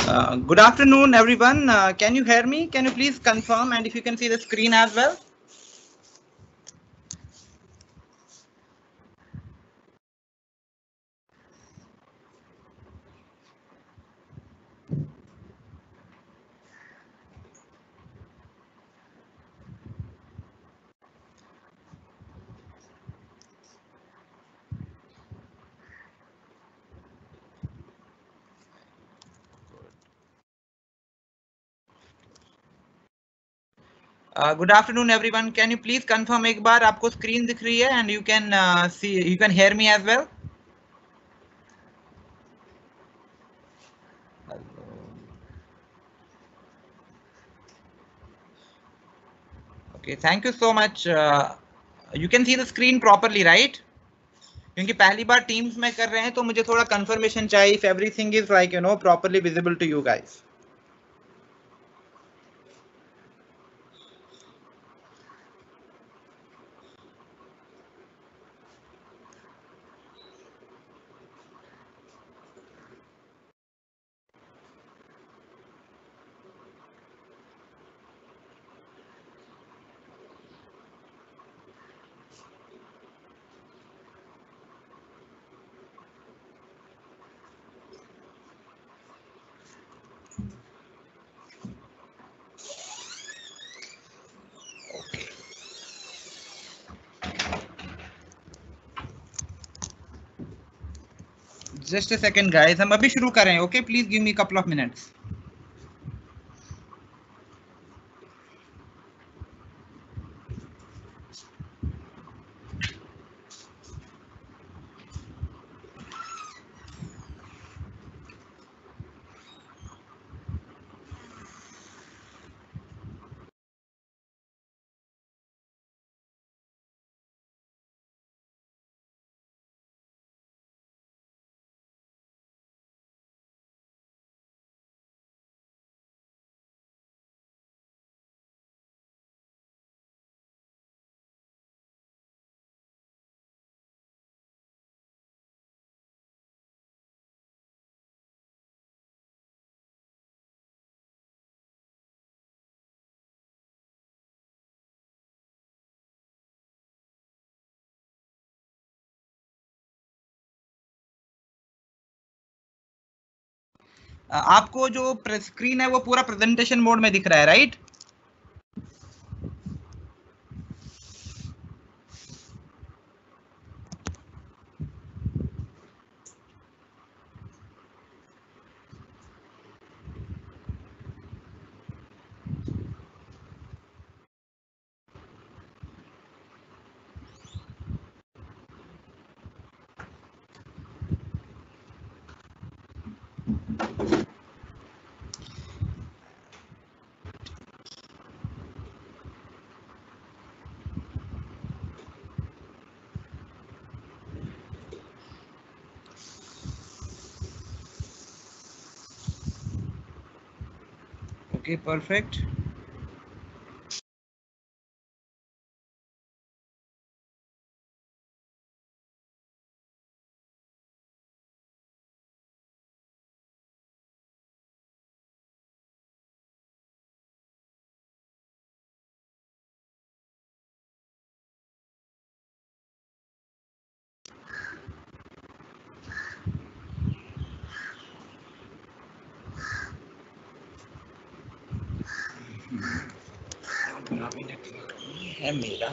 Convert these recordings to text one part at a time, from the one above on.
Good afternoon, everyone. Can you hear me? Can you please confirm, and if you can see the screen as well? Good afternoon, everyone. Can you please confirm एक बार आपको screen दिख रही है and you can see, you can hear me as well? Okay, thank you so much. You can see the screen properly, right? क्योंकि पहली बार Teams में कर रहे हैं तो मुझे थोड़ा confirmation चाहिए if everything is like properly visible to you guys. Just a second, guys. हम अभी शुरू कर रहे हैं. Okay, please give me a couple of minutes. आपको जो स्क्रीन है वो पूरा प्रेजेंटेशन मोड में दिख रहा है, राइट? Okay, perfect. है मेरा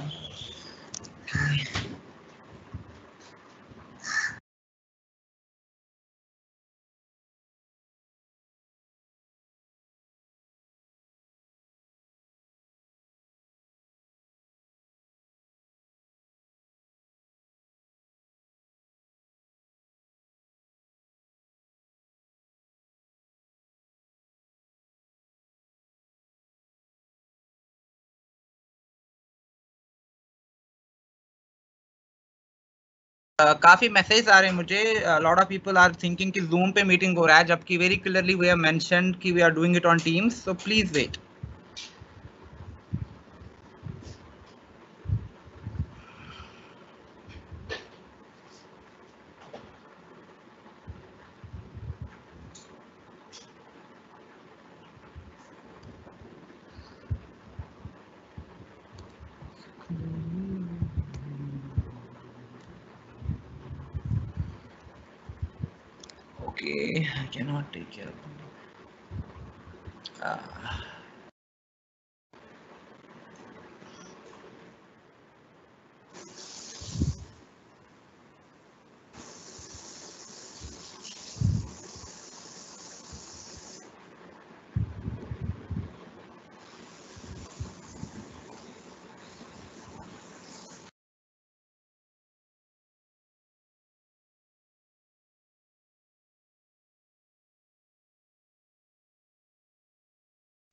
काफी मैसेज आ रहे हैं मुझे. Lot of people are thinking कि जूम पे मीटिंग हो रहा है, जबकि very clearly we have mentioned कि we are doing it on Teams, so please wait. Okay, I cannot take care of it.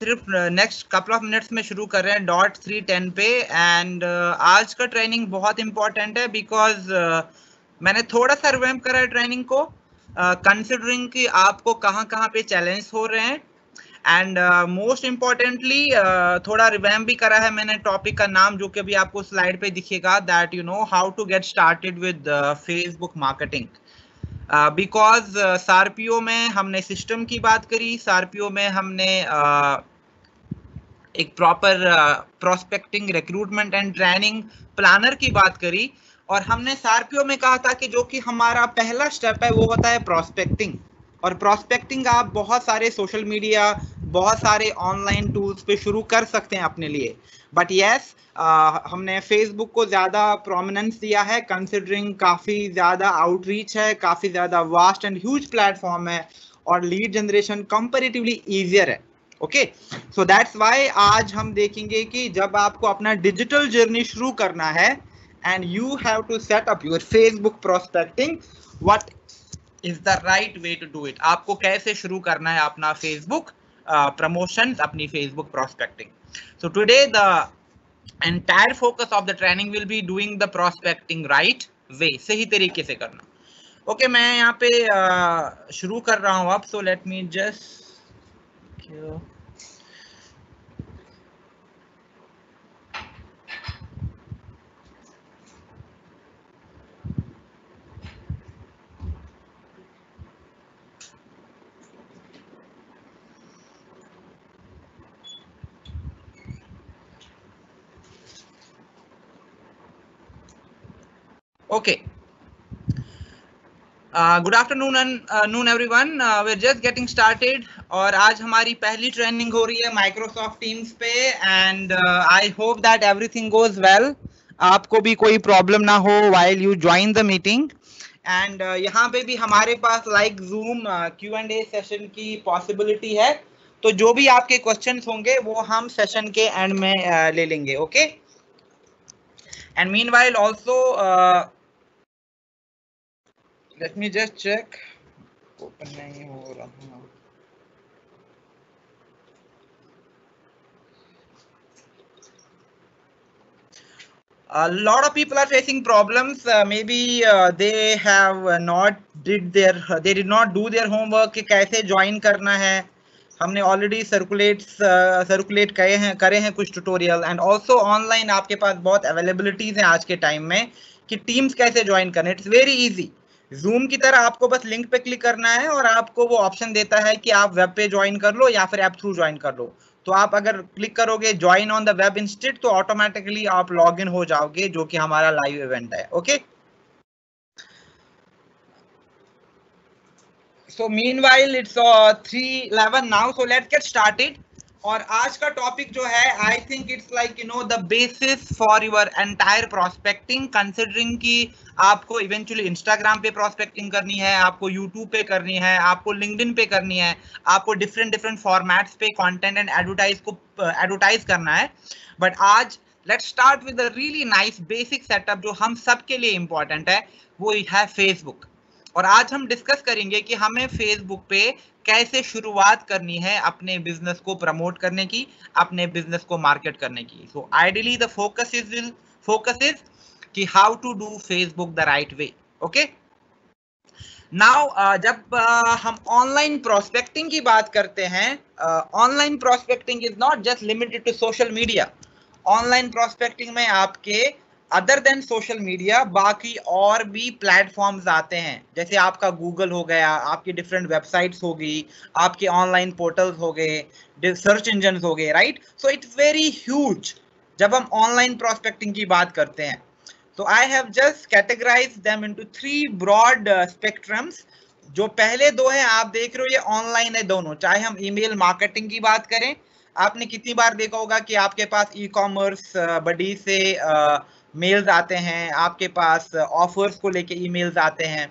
सिर्फ नेक्स्ट कपल ऑफ मिनट्स में शुरू कर रहे हैं डॉट 3:10 पे। एंड आज का ट्रेनिंग बहुत इंपॉर्टेंट है बिकॉज मैंने थोड़ा सा रिवैम्प करा है ट्रेनिंग को, कंसिडरिंग कि आपको कहाँ कहाँ पे चैलेंज हो रहे हैं। एंड मोस्ट इम्पॉर्टेंटली थोड़ा रिवैम्प भी करा है मैंने टॉपिक का नाम, जो कि अभी आपको स्लाइड पे दिखेगा, that you know how to get started with Facebook marketing. Because सारपीओ में हमने सिस्टम की बात करी, सारपीओ में हमने एक proper prospecting, recruitment and training planner की बात करी, और हमने सारपीओ में कहा था कि जो कि हमारा पहला स्टेप है वो होता है प्रोस्पेक्टिंग। और प्रोस्पेक्टिंग आप बहुत सारे सोशल मीडिया, बहुत सारे ऑनलाइन टूल्स पे शुरू कर सकते हैं अपने लिए, बट यस हमने फेसबुक को ज़्यादा प्रोमिनेंस दिया है, कंसिडरिंग काफ़ी ज़्यादा आउटरीच है, काफ़ी ज़्यादा वास्ट एंड ह्यूज प्लेटफॉर्म है, और लीड जनरेशन कंपैरेटिवली ईजियर है। ओके, सो दैट्स वाई आज हम देखेंगे कि जब आपको अपना डिजिटल जर्नी शुरू करना है and you have to set up your Facebook prospecting, what is the right way to do it. आपको कैसे शुरू करना है अपना फेसबुक प्रमोशन, अपनी Facebook prospecting. So today the entire focus of the training will be doing the prospecting right way, सही तरीके से करना। ओके, मैं यहाँ पे शुरू कर रहा हूँ अब। So let me just okay, good afternoon everyone, we are just getting started. और आज हमारी पहली ट्रेनिंग हो रही है माइक्रोसॉफ्ट टीम्स पे, and I hope that everything goes well, आपको भी कोई प्रॉब्लम ना हो while you join the meeting. And यहाँ पे भी हमारे पास लाइक जूम Q&A सेशन की पॉसिबिलिटी है, तो जो भी आपके क्वेश्चंस होंगे वो हम सेशन के एंड में ले लेंगे। Okay, and meanwhile also let me just check, open नहीं हो रहा। A lot of people are facing problems. Maybe they have they did not do their homework कि कैसे ज्वाइन करना है। हमने ऑलरेडी सर्कुलेट करे हैं कुछ ट्यूटोरियल, एंड ऑल्सो ऑनलाइन आपके पास बहुत अवेलेबिलिटीज हैं आज के टाइम में कि टीम्स कैसे ज्वाइन करना है। इट्स वेरी इजी, जूम की तरह आपको बस लिंक पे क्लिक करना है और आपको वो ऑप्शन देता है कि आप वेब पे ज्वाइन कर लो या फिर ऐप थ्रू ज्वाइन कर लो। तो आप अगर क्लिक करोगे join on the web instead, तो ऑटोमेटिकली आप लॉग इन हो जाओगे, जो कि हमारा लाइव इवेंट है। Okay, so meanwhile it's 3:11 now, so let's get started. और आज का टॉपिक जो है, I think it's like you know the basis for your entire prospecting, considering कि आपको इवेंचुअली इंस्टाग्राम पे प्रोस्पेक्टिंग करनी है, आपको यूट्यूब पे करनी है, आपको लिंक्डइन पे करनी है, आपको डिफरेंट फॉर्मेट्स पे कंटेंट एंड एडवर्टाइज करना है। बट आज let's start with a really nice basic setup जो हम सबके लिए इंपॉर्टेंट है, वो है फेसबुक। और आज हम डिस्कस करेंगे कि हमें फेसबुक पे कैसे शुरुआत करनी है अपने बिजनेस को प्रमोट करने की, अपने बिजनेस को मार्केट करने की। So ideally the focus is कि how to do Facebook the right way. Okay, now जब हम ऑनलाइन प्रोस्पेक्टिंग की बात करते हैं, online prospecting is not just limited to social media. Online prospecting में आपके अदर देन सोशल मीडिया बाकी और भी प्लेटफॉर्म्स आते हैं, जैसे आपका गूगल हो गया, आपकी डिफरेंट वेबसाइट्स होगी, आपके ऑनलाइन पोर्टल्स हो गए, सर्च इंजन हो गए, right. So it's very huge जब हम ऑनलाइन प्रोस्पेक्टिंग की बात करते हैं। So I have just categorized them into three broad spectrums. जो पहले दो है आप देख रहे हो ये ऑनलाइन है दोनों, चाहे हम ईमेल मार्केटिंग की बात करें, आपने कितनी बार देखा होगा कि आपके पास ई कॉमर्स बडी से मेल्स आते हैं, आपके पास ऑफर्स को लेके ईमेल्स आते हैं।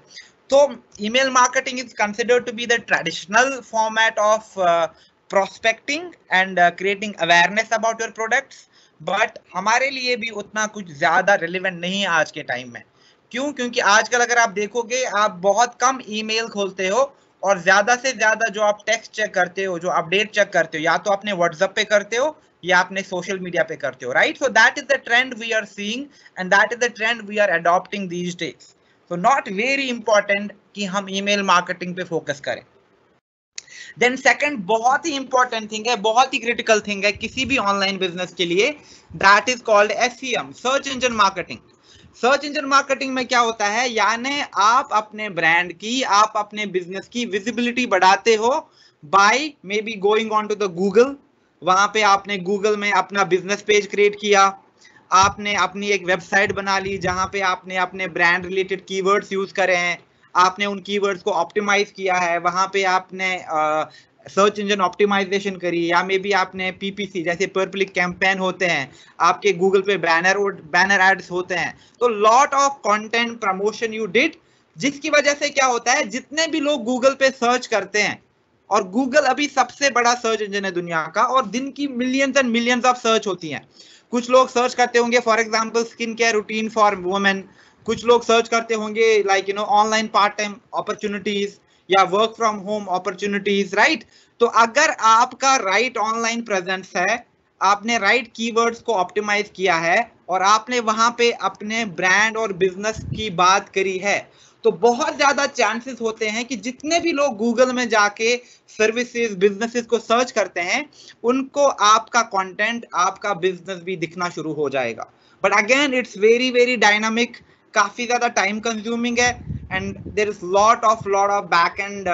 तो email marketing is considered to be the traditional format of prospecting and creating awareness about your products, but हमारे लिए भी उतना कुछ ज्यादा रिलेवेंट नहीं है आज के टाइम में। क्यों? क्योंकि आजकल अगर आप देखोगे आप बहुत कम ईमेल खोलते हो और ज्यादा से ज्यादा जो आप टेक्स्ट चेक करते हो, जो अपडेट चेक करते हो, या तो अपने व्हाट्सएप पे करते हो या अपने सोशल मीडिया पे करते हो, right? So that is the trend we are seeing and that is the trend we are adopting these days. So not very important कि हम ईमेल मार्केटिंग पे फोकस करें। देन सेकंड बहुत ही इंपॉर्टेंट थिंग है, बहुत ही क्रिटिकल थिंग है किसी भी ऑनलाइन बिजनेस के लिए, that is called SEM, search engine marketing. Search engine marketing में क्या होता है, यानी आप अपने ब्रांड की, आप अपने बिजनेस की विजिबिलिटी बढ़ाते हो by maybe going on to the Google. वहां पे आपने गूगल में अपना बिजनेस पेज क्रिएट किया, आपने अपनी एक वेबसाइट बना ली जहां पे आपने अपने ब्रांड रिलेटेड कीवर्ड्स यूज करे हैं, आपने उन कीवर्ड्स को ऑप्टिमाइज किया है, वहां पे आपने सर्च इंजन ऑप्टिमाइजेशन करी, या मे बी आपने PPC जैसे पर क्लिक कैंपेन होते हैं, आपके गूगल पे बैनर एड्स होते हैं, तो lot of content promotion you did, जिसकी वजह से क्या होता है, जितने भी लोग गूगल पे सर्च करते हैं, और गूगल अभी सबसे बड़ा सर्च इंजन है दुनिया का, और दिन की millions and millions of search होती हैं। कुछ लोग सर्च करते होंगे for example skin care routine for women, कुछ लोग सर्च करते होंगे like online part time opportunities या work from home opportunities, right? तो अगर आपका राइट ऑनलाइन प्रेजेंस है, आपने राइट कीवर्ड्स को ऑप्टिमाइज किया है, और आपने वहां पे अपने ब्रांड और बिजनेस की बात करी है, तो बहुत ज्यादा चांसेस होते हैं कि जितने भी लोग गूगल में जाके सर्विसेज बिजनेसेस को सर्च करते हैं, उनको आपका कंटेंट, आपका बिजनेस भी दिखना शुरू हो जाएगा। But again it's very very dynamic, काफी ज्यादा टाइम कंज्यूमिंग है, and there is lot of back end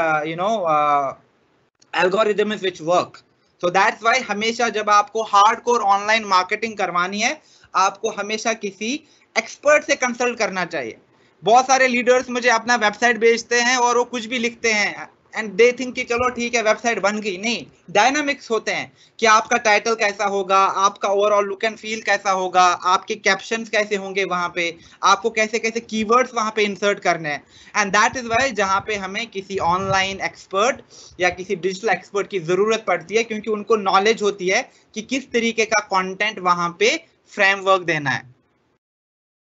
algorithms which work. So that's why हमेशा जब आपको हार्डकोर ऑनलाइन मार्केटिंग करवानी है, आपको हमेशा किसी एक्सपर्ट से कंसल्ट करना चाहिए। बहुत सारे लीडर्स मुझे अपना वेबसाइट भेजते हैं और वो कुछ भी लिखते हैं एंड दे थिंक कि चलो ठीक है वेबसाइट बन गई। नहीं, डायनामिक्स होते हैं कि आपका टाइटल कैसा होगा, आपका ओवरऑल लुक एंड फील कैसा होगा, आपके कैप्शंस कैसे होंगे, वहां पे आपको कैसे कैसे कीवर्ड्स वहां पे इंसर्ट करने हैं, एंड दैट इज वाई जहां पे हमें किसी ऑनलाइन एक्सपर्ट या किसी डिजिटल एक्सपर्ट की जरूरत पड़ती है, क्योंकि उनको नॉलेज होती है कि किस तरीके का कंटेंट वहां पे फ्रेमवर्क देना है।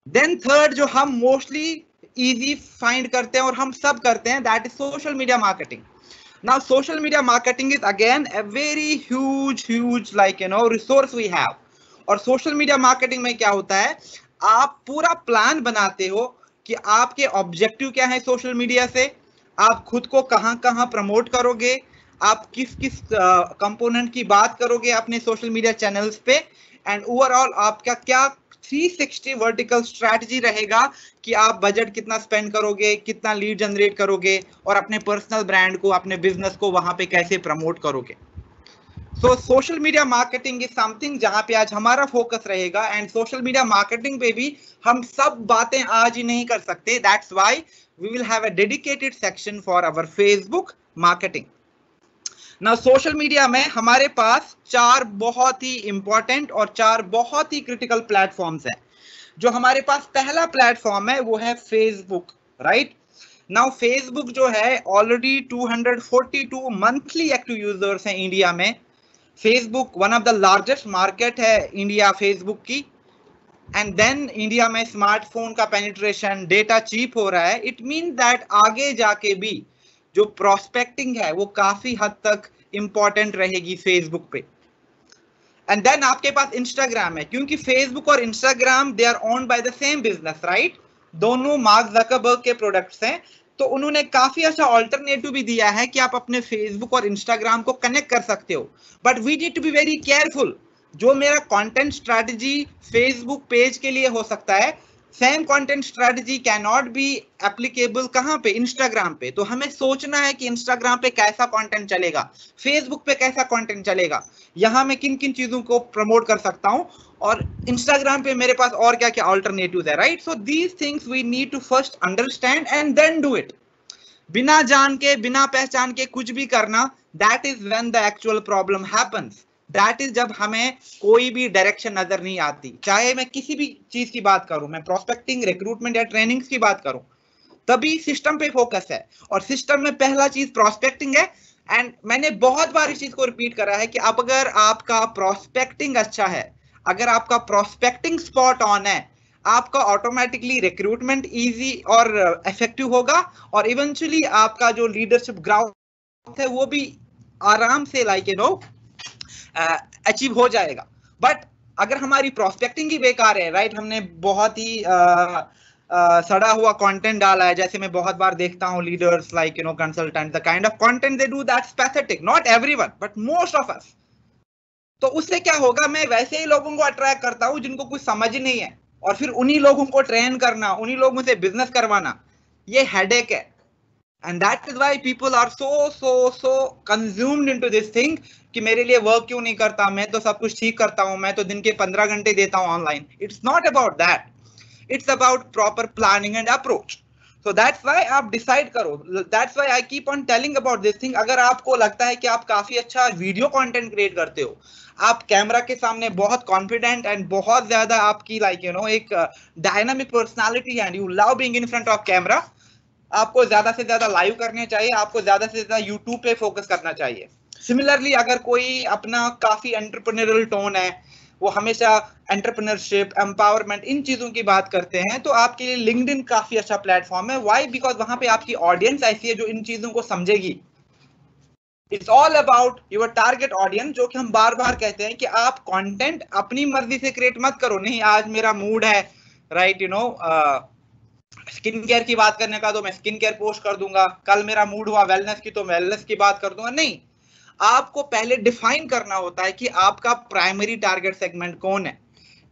देन थर्ड जो हम मोस्टली इजी फाइंड करते हैं और हम सब करते हैं, that is social media marketing. Now social media marketing is again a very huge like resource we have. और सोशल मीडिया मार्केटिंग में क्या होता है, आप पूरा प्लान बनाते हो कि आपके ऑब्जेक्टिव क्या है सोशल मीडिया से, आप खुद को कहां कहां प्रमोट करोगे, आप किस किस कंपोनेंट की बात करोगे अपने सोशल मीडिया चैनल्स पे, एंड ओवरऑल आपका क्या 360 वर्टिकल स्ट्रैटेजी रहेगा कि आप बजट कितना स्पेंड करोगे, कितना लीड जनरेट करोगे, और अपने पर्सनल ब्रांड को, अपने बिजनेस को वहां पे कैसे प्रमोट करोगे। So social media marketing is something जहां पे आज हमारा फोकस रहेगा, एंड सोशल मीडिया मार्केटिंग पे भी हम सब बातें आज ही नहीं कर सकते, that's why we will have a dedicated section for our Facebook marketing. ना सोशल मीडिया में हमारे पास 4 बहुत ही इंपॉर्टेंट और 4 बहुत ही क्रिटिकल प्लेटफॉर्म्स हैं। जो हमारे पास पहला प्लेटफॉर्म है वो है फेसबुक, राइट? नाउ फेसबुक जो है ऑलरेडी 242 मंथली एक्टिव यूजर्स हैं इंडिया में। Facebook one of the largest market है इंडिया फेसबुक की, एंड देन इंडिया में स्मार्टफोन का पेनिट्रेशन, डेटा चीप हो रहा है, इट मीन दैट आगे जाके भी जो प्रोस्पेक्टिंग है वो काफी हद तक इंपॉर्टेंट रहेगी फेसबुक पे। एंड देन आपके पास इंस्टाग्राम है, क्योंकि फेसबुक और Instagram they are owned by the same business, right? दोनों मार्क जकरबर्ग के प्रोडक्ट्स हैं, तो उन्होंने काफी अच्छा ऑल्टरनेटिव भी दिया है कि आप अपने फेसबुक और इंस्टाग्राम को कनेक्ट कर सकते हो। But we need to be very careful, जो मेरा कंटेंट स्ट्रैटेजी फेसबुक पेज के लिए हो सकता है, same content strategy can not be applicable कहां पे, इंस्टाग्राम पे। तो हमें सोचना है कि इंस्टाग्राम पे कैसा कंटेंट चलेगा, फेसबुक पे कैसा कंटेंट चलेगा, यहां मैं किन किन चीजों को प्रमोट कर सकता हूं, और इंस्टाग्राम पे मेरे पास और क्या क्या ऑल्टरनेटिव्स है, right? So these things we need to first understand and then do it. बिना जान के बिना पहचान के कुछ भी करना, that is when the actual problem happens. That is जब हमें कोई भी डायरेक्शन नजर नहीं आती। चाहे मैं किसी भी चीज की बात करूं, मैं प्रोस्पेक्टिंग, रिक्रूटमेंट या ट्रेनिंग्स की बात करूं, तभी सिस्टम पे फोकस है। और सिस्टम में पहला चीज प्रोस्पेक्टिंग है। एंड मैंने बहुत बार इस चीज को रिपीट करा है कि अब अगर आपका प्रोस्पेक्टिंग अच्छा है, अगर आपका प्रोस्पेक्टिंग स्पॉट ऑन है, आपका ऑटोमेटिकली रिक्रूटमेंट इजी और इफेक्टिव होगा, और इवेंचुअली आपका जो लीडरशिप ग्राउंड है वो भी आराम से अचीव हो जाएगा। बट अगर हमारी प्रोस्पेक्टिंग ही बेकार है, राइट, हमने बहुत ही सड़ा हुआ कंटेंट डाला है, जैसे मैं बहुत बार देखता हूँ leaders consultant, the kind of content they do that's pathetic, not everyone but most of us. तो उससे क्या होगा, मैं वैसे ही लोगों को अट्रैक्ट करता हूँ जिनको कुछ समझ ही नहीं है, और फिर उन्हीं लोगों को ट्रेन करना, उन्हीं लोगों से बिजनेस करवाना, ये हेडेक है। And that is why people are so consumed into this thing कि मेरे लिए वर्क क्यों नहीं करता, मैं तो सब कुछ ठीक करता हूं, मैं तो दिन के 15 घंटे देता हूं online. It's not about that, it's about proper planning and approach. So that's why आप डिसाइड करो, that's why I keep on telling about this thing। अगर आपको लगता है कि आप काफी अच्छा वीडियो कंटेंट क्रिएट करते हो, आप कैमरा के सामने बहुत कॉन्फिडेंट एंड बहुत ज्यादा आपकी एक डायनामिक पर्सनालिटी है, you love being in front of camera, आपको ज्यादा से ज्यादा लाइव करने चाहिए, आपको ज्यादा से ज्यादा यूट्यूब पे फोकस करना चाहिए। सिमिलरली अगर कोई अपना काफी एंटरप्रेन्योरल टोन है, वो हमेशा एंटरप्रेन्योरशिप, एम्पावरमेंट, इन चीजों की बात करते हैं, तो आपके लिए लिंक्डइन काफी अच्छा प्लेटफॉर्म है। व्हाई? बिकॉज वहां पे आपकी ऑडियंस ऐसी है जो इन चीजों को समझेगी। It's all about your target audience, जो कि हम बार बार कहते हैं कि आप कंटेंट अपनी मर्जी से क्रिएट मत करो। नहीं, आज मेरा मूड है, राइट, स्किन केयर की बात करने का, तो मैं स्किन केयर पोस्ट कर दूंगा। कल मेरा मूड हुआ वेलनेस की, तो वेलनेस की बात कर दूंगा। नहीं, आपको पहले डिफाइन करना होता है कि आपका प्राइमरी टारगेट सेगमेंट कौन है।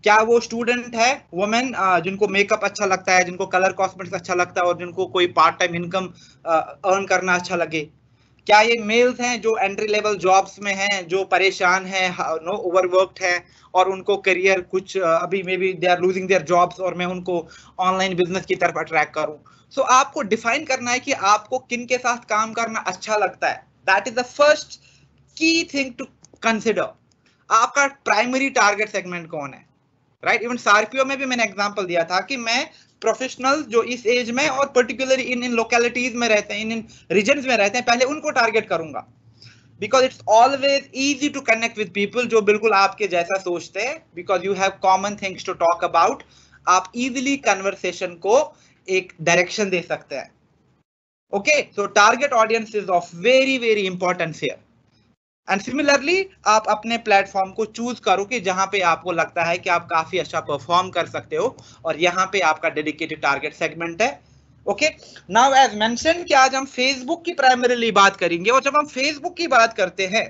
क्या वो स्टूडेंट है, वुमेन, जिनको मेकअप अच्छा लगता है, जिनको कलर कॉस्मेटिक्स अच्छा लगता है, और जिनको कोई पार्ट टाइम इनकम अर्न करना अच्छा लगे? क्या ये मेल्स हैं जो एंट्री लेवल जॉब्स में हैं, जो परेशान हैं, ओवरवर्क्ड है, और उनको करियर कुछ अभी maybe they are losing their jobs, और मैं उनको ऑनलाइन बिजनेस की तरफ अट्रैक्ट करूं? सो आपको डिफाइन करना है कि आपको किन के साथ काम करना अच्छा लगता है। That is the first key thing to consider. आपका प्राइमरी टारगेट सेगमेंट कौन है, राइट? इवन सार्पियो में भी मैंने एग्जांपल दिया था कि मैं प्रोफेशनल जो इस एज में और पर्टिकुलरली इन लोकेलिटीज में रहते हैं, इन रीजन्स में रहते हैं, पहले उनको टारगेट करूंगा। Because it's always easy to connect with people जो बिल्कुल आपके जैसा सोचते हैं, because you have common things to talk about. आप इजीली कन्वर्सेशन को एक डायरेक्शन दे सकते हैं। Okay, so target audience is of very very importance here. And similarly आप अपने प्लेटफॉर्म को चूज करो कि जहां पे आपको लगता है कि आप काफी अच्छा परफॉर्म कर सकते हो, और यहाँ पे आपका डेडिकेटेड टारगेट सेगमेंट है। ओके, नाउ एज मेंशन कि आज हम फेसबुक की प्राइमरीली बात करेंगे। और जब हम फेसबुक की बात करते हैं,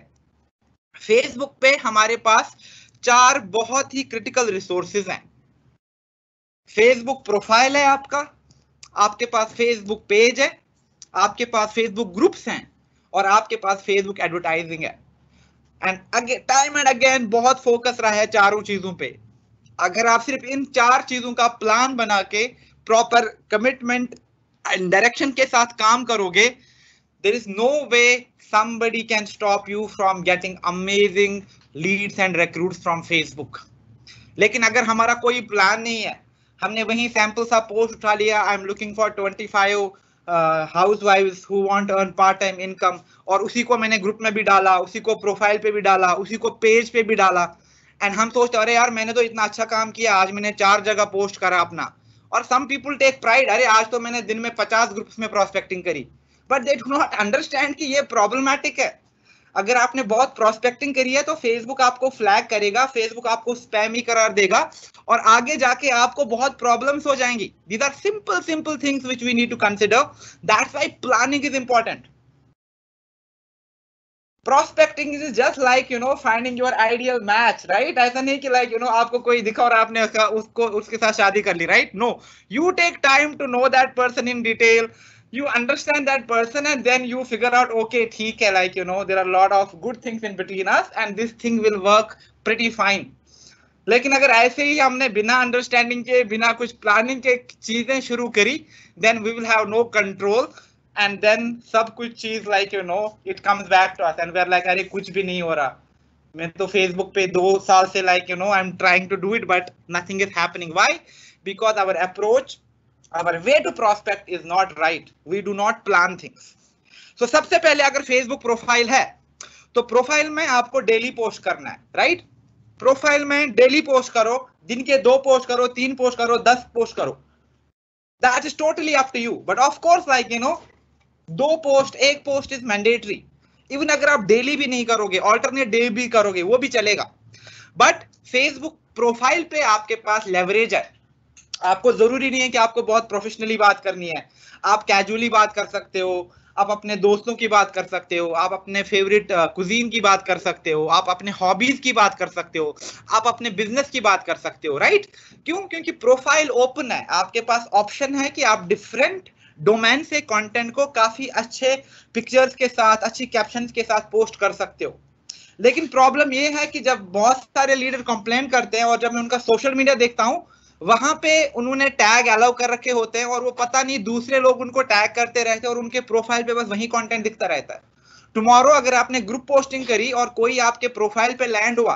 फेसबुक पे हमारे पास 4 बहुत ही क्रिटिकल रिसोर्सेज हैं। फेसबुक प्रोफाइल है आपका, आपके पास फेसबुक पेज है, आपके पास फेसबुक ग्रुप्स हैं, और आपके पास फेसबुक एडवर्टाइजिंग है। And again time and again बहुत फोकस रहा है चारों चीजों पे। अगर आप सिर्फ इन 4 चीजों का प्लान बना के प्रॉपर कमिटमेंट एंड डायरेक्शन के साथ काम करोगे, there is no way somebody can stop you from getting amazing leads and recruits from Facebook। लेकिन अगर हमारा कोई प्लान नहीं है, हमने वही सैंपल सा पोस्ट उठा लिया, I am looking for 25 housewives who want earn part time income, और उसी को मैंने ग्रुप में भी डाला, उसी को प्रोफाइल पे भी डाला, उसी को पेज पे भी डाला, एंड हम सोचते अरे यार मैंने तो इतना अच्छा काम किया, आज मैंने 4 जगह पोस्ट करा अपना। और सम पीपल टेक प्राइड, अरे आज तो मैंने दिन में 50 ग्रुप्स में प्रोस्पेक्टिंग करी। But they do not understand कि ये प्रॉब्लमैटिक है। अगर आपने बहुत प्रोस्पेक्टिंग करी है तो फेसबुक आपको फ्लैग करेगा, फेसबुक आपको स्पैम ही करार देगा, और आगे जाके आपको बहुत प्रॉब्लम्स हो जाएंगी। These are simple things which we need to consider. That's why planning is important. Prospecting is just like finding your ideal match, right? ऐसा नहीं कि आपको कोई दिखा और आपने उसके साथ शादी कर ली, right? No, you take time to know that person in detail, you understand that person, and then you figure out, okay, theek hai, there are a lot of good things in between us and this thing will work pretty fine। लेकिन अगर ऐसे ही हमने बिना understanding के, बिना कुछ planning के चीजें शुरू करी, then we will have no control and then सब कुछ चीज like you know it comes back to us and we are like अरे कुछ भी नहीं हो रहा, मैं तो फेसबुक पे 2 साल से like you know I am trying to do it but nothing is happening. Why? Because our approach, our way to prospect is not right. We do not plan things. So सबसे पहले अगर Facebook profile है तो profile में आपको daily post करना है, right? Profile में डेली पोस्ट करो, दिन के 2 पोस्ट करो, 3 पोस्ट करो, 10 पोस्ट करो. That is totally up to you. But of course, like you know, 2 post, 1 post is mandatory. Even अगर आप डेली भी नहीं करोगे, ऑल्टरनेट डे भी करोगे, वो भी चलेगा. बट फेसबुक प्रोफाइल पे आपके पास लेवरेज है. आपको जरूरी नहीं है कि आपको बहुत प्रोफेशनली बात करनी है. आप कैजुअली बात कर सकते हो, आप अपने दोस्तों की बात कर सकते हो, आप अपने फेवरेट कुजीन की बात कर सकते हो, आप अपने हॉबीज की बात कर सकते हो, आप अपने बिजनेस की बात कर सकते हो, राइट? क्यों? क्योंकि प्रोफाइल ओपन है. आपके पास ऑप्शन है कि आप डिफरेंट डोमेन से कंटेंट को काफी अच्छे पिक्चर्स के साथ, अच्छी कैप्शंस के साथ पोस्ट कर सकते हो. लेकिन प्रॉब्लम ये है कि जब बहुत सारे लीडर कंप्लेन करते हैं और जब मैं उनका सोशल मीडिया देखता हूं, वहां पे उन्होंने टैग अलाउ कर रखे होते हैं और वो पता नहीं दूसरे लोग उनको टैग करते रहते हैं और उनके प्रोफाइल पे बस वही कंटेंट दिखता रहता है. टुमारो अगर आपने ग्रुप पोस्टिंग करी और कोई आपके प्रोफाइल पे लैंड हुआ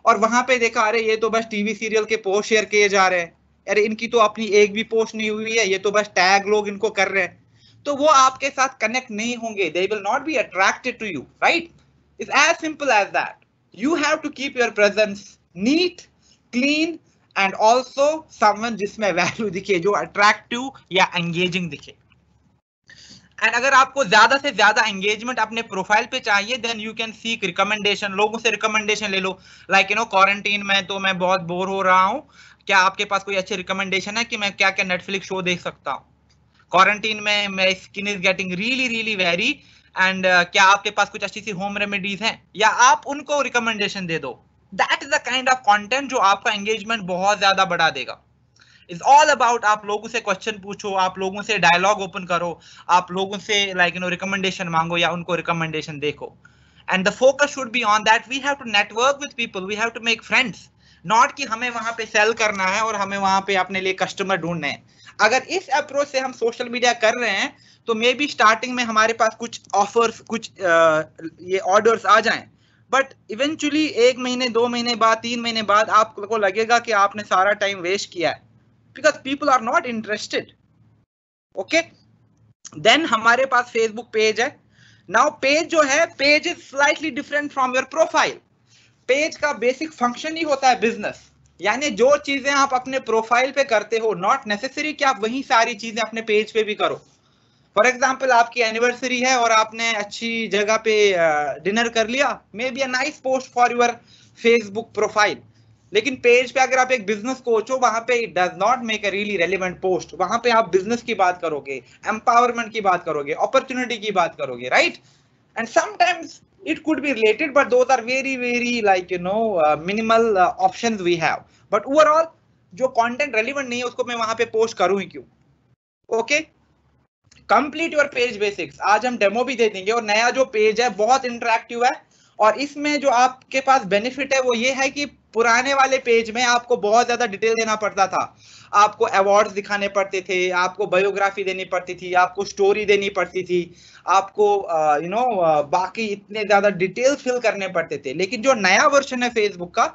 और वहां पे देखा अरे ये तो बस टीवी सीरियल के पोस्ट शेयर किए जा रहे हैं, अरे इनकी तो अपनी एक भी पोस्ट नहीं हुई है, ये तो बस टैग लोग इनको कर रहे हैं, तो वो आपके साथ कनेक्ट नहीं होंगे. They will not be attracted to you, right? It's as simple as that. You have to keep your presence neat, clean and also someone जिसमें वैल्यू दिखे, जो अट्रैक्टिव या एंगेजिंग दिखे. एंड अगर आपको ज्यादा से ज्यादा एंगेजमेंट अपने प्रोफाइल पे चाहिए then you can seek recommendation. लोगों से रिकमेंडेशन ले लो. लाइक यू नो क्वारंटीन में तो मैं बहुत बोर हो रहा हूँ, क्या आपके पास कोई अच्छी रिकमेंडेशन है कि मैं क्या क्या नेटफ्लिक्स शो देख सकता हूँ? क्वारंटीन में my skin is getting really really very and क्या आपके पास कुछ अच्छी सी होम रेमेडीज हैं, या आप उनको रिकमेंडेशन दे दो. That is the kind of content जो आपका एंगेजमेंट बहुत ज्यादा बढ़ा देगा. इट्स ऑल अबाउट आप लोगों से क्वेश्चन पूछो, आप लोगों से डायलॉग ओपन करो, आप लोगों से लाइक यू नो रिकमेंडेशन मांगो या उनको रिकमेंडेशन देखो. And the focus should be on that. We have to network with people, we have to make friends, not कि हमें वहां पे सेल करना है और हमें वहां पे अपने लिए कस्टमर ढूंढने हैं. अगर इस अप्रोच से हम सोशल मीडिया कर रहे हैं तो मे बी स्टार्टिंग में हमारे पास कुछ ऑफर्स, कुछ ये ऑर्डर्स आ जाएं, बट इवेंचुअली 1 महीने, 2 महीने बाद, 3 महीने बाद आपको लगेगा कि आपने सारा टाइम वेस्ट किया है, because people are not interested. Okay, then हमारे पास फेसबुक पेज है. नाउ पेज जो है, page is slightly different from your profile. Page का बेसिक फंक्शन ही होता है बिजनेस, यानी जो चीजें आप अपने प्रोफाइल पे करते हो नॉट नेसेसरी कि आप वही सारी चीजें अपने पेज पे भी करो. फॉर एग्जाम्पल आपकी एनिवर्सरी है और आपने अच्छी जगह पे डिनर कर लिया, may be a nice post for your Facebook profile. लेकिन पेज पे अगर आप एक बिजनेस कोच हो, वहां पे it does not make a really relevant post. वहां पे आप बिजनेस की बात करोगे, एम्पावरमेंट की बात करोगे, अपॉर्चुनिटी की बात करोगे, right? And sometimes it could be related, but those are very very like you know minimal options we have. But overall जो content relevant नहीं है उसको मैं वहां पे पोस्ट करूं ही क्यों? Okay, complete your page basics आज हम डेमो भी दे देंगे. और नया जो पेज है बहुत इंटरेक्टिव है, और इसमें जो आपके पास बेनिफिट है वो ये है कि पुराने वाले पेज में आपको बहुत ज्यादा डिटेल देना पड़ता था. आपको अवार्ड्स दिखाने पड़ते थे, आपको बायोग्राफी देनी पड़ती थी, आपको स्टोरी देनी पड़ती थी, आपको यू नो बाकी इतने ज्यादा डिटेल्स फिल करने पड़ते थे. लेकिन जो नया वर्जन है फेसबुक का,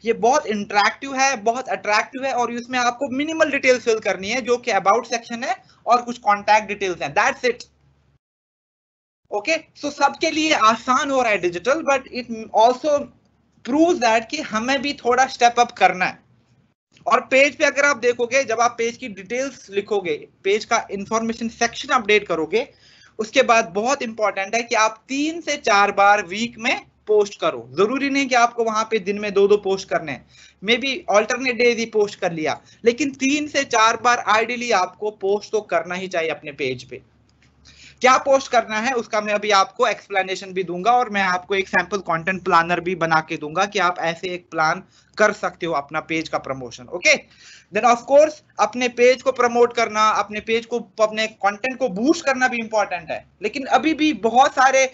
ये बहुत इंटरेक्टिव है, बहुत अट्रैक्टिव है, और इसमें आपको मिनिमल डिटेल्स फिल करनी है जो कि अबाउट सेक्शन है और कुछ कॉन्टैक्ट डिटेल्स हैं. That's it. ओके, सो सबके लिए आसान हो रहा है digital, but it also proves that कि हमें भी थोड़ा स्टेप अप करना है. और पेज पे अगर आप देखोगे, जब आप पेज की डिटेल्स लिखोगे, पेज का इंफॉर्मेशन सेक्शन अपडेट करोगे, उसके बाद बहुत इंपॉर्टेंट है कि आप 3 से 4 बार वीक में पोस्ट करो. जरूरी नहीं कि आपको वहां पे दिन में 2-2 पोस्ट करने हैं, may be alternate days he post कर लिया, लेकिन 3 से 4 बार आइडियली आपको पोस्ट तो करना ही चाहिए अपने पेज पे. क्या पोस्ट करना है उसका मैं अभी आपको एक्सप्लेनेशन भी दूंगा, और मैं आपको एक सैंपल कंटेंट प्लानर भी बना के दूंगा कि आप ऐसे एक प्लान कर सकते हो अपना पेज का promotion. Okay, then of course अपने पेज को प्रमोट करना, अपने पेज को, अपने कंटेंट को बूस्ट करना भी इंपॉर्टेंट है. लेकिन अभी भी बहुत सारे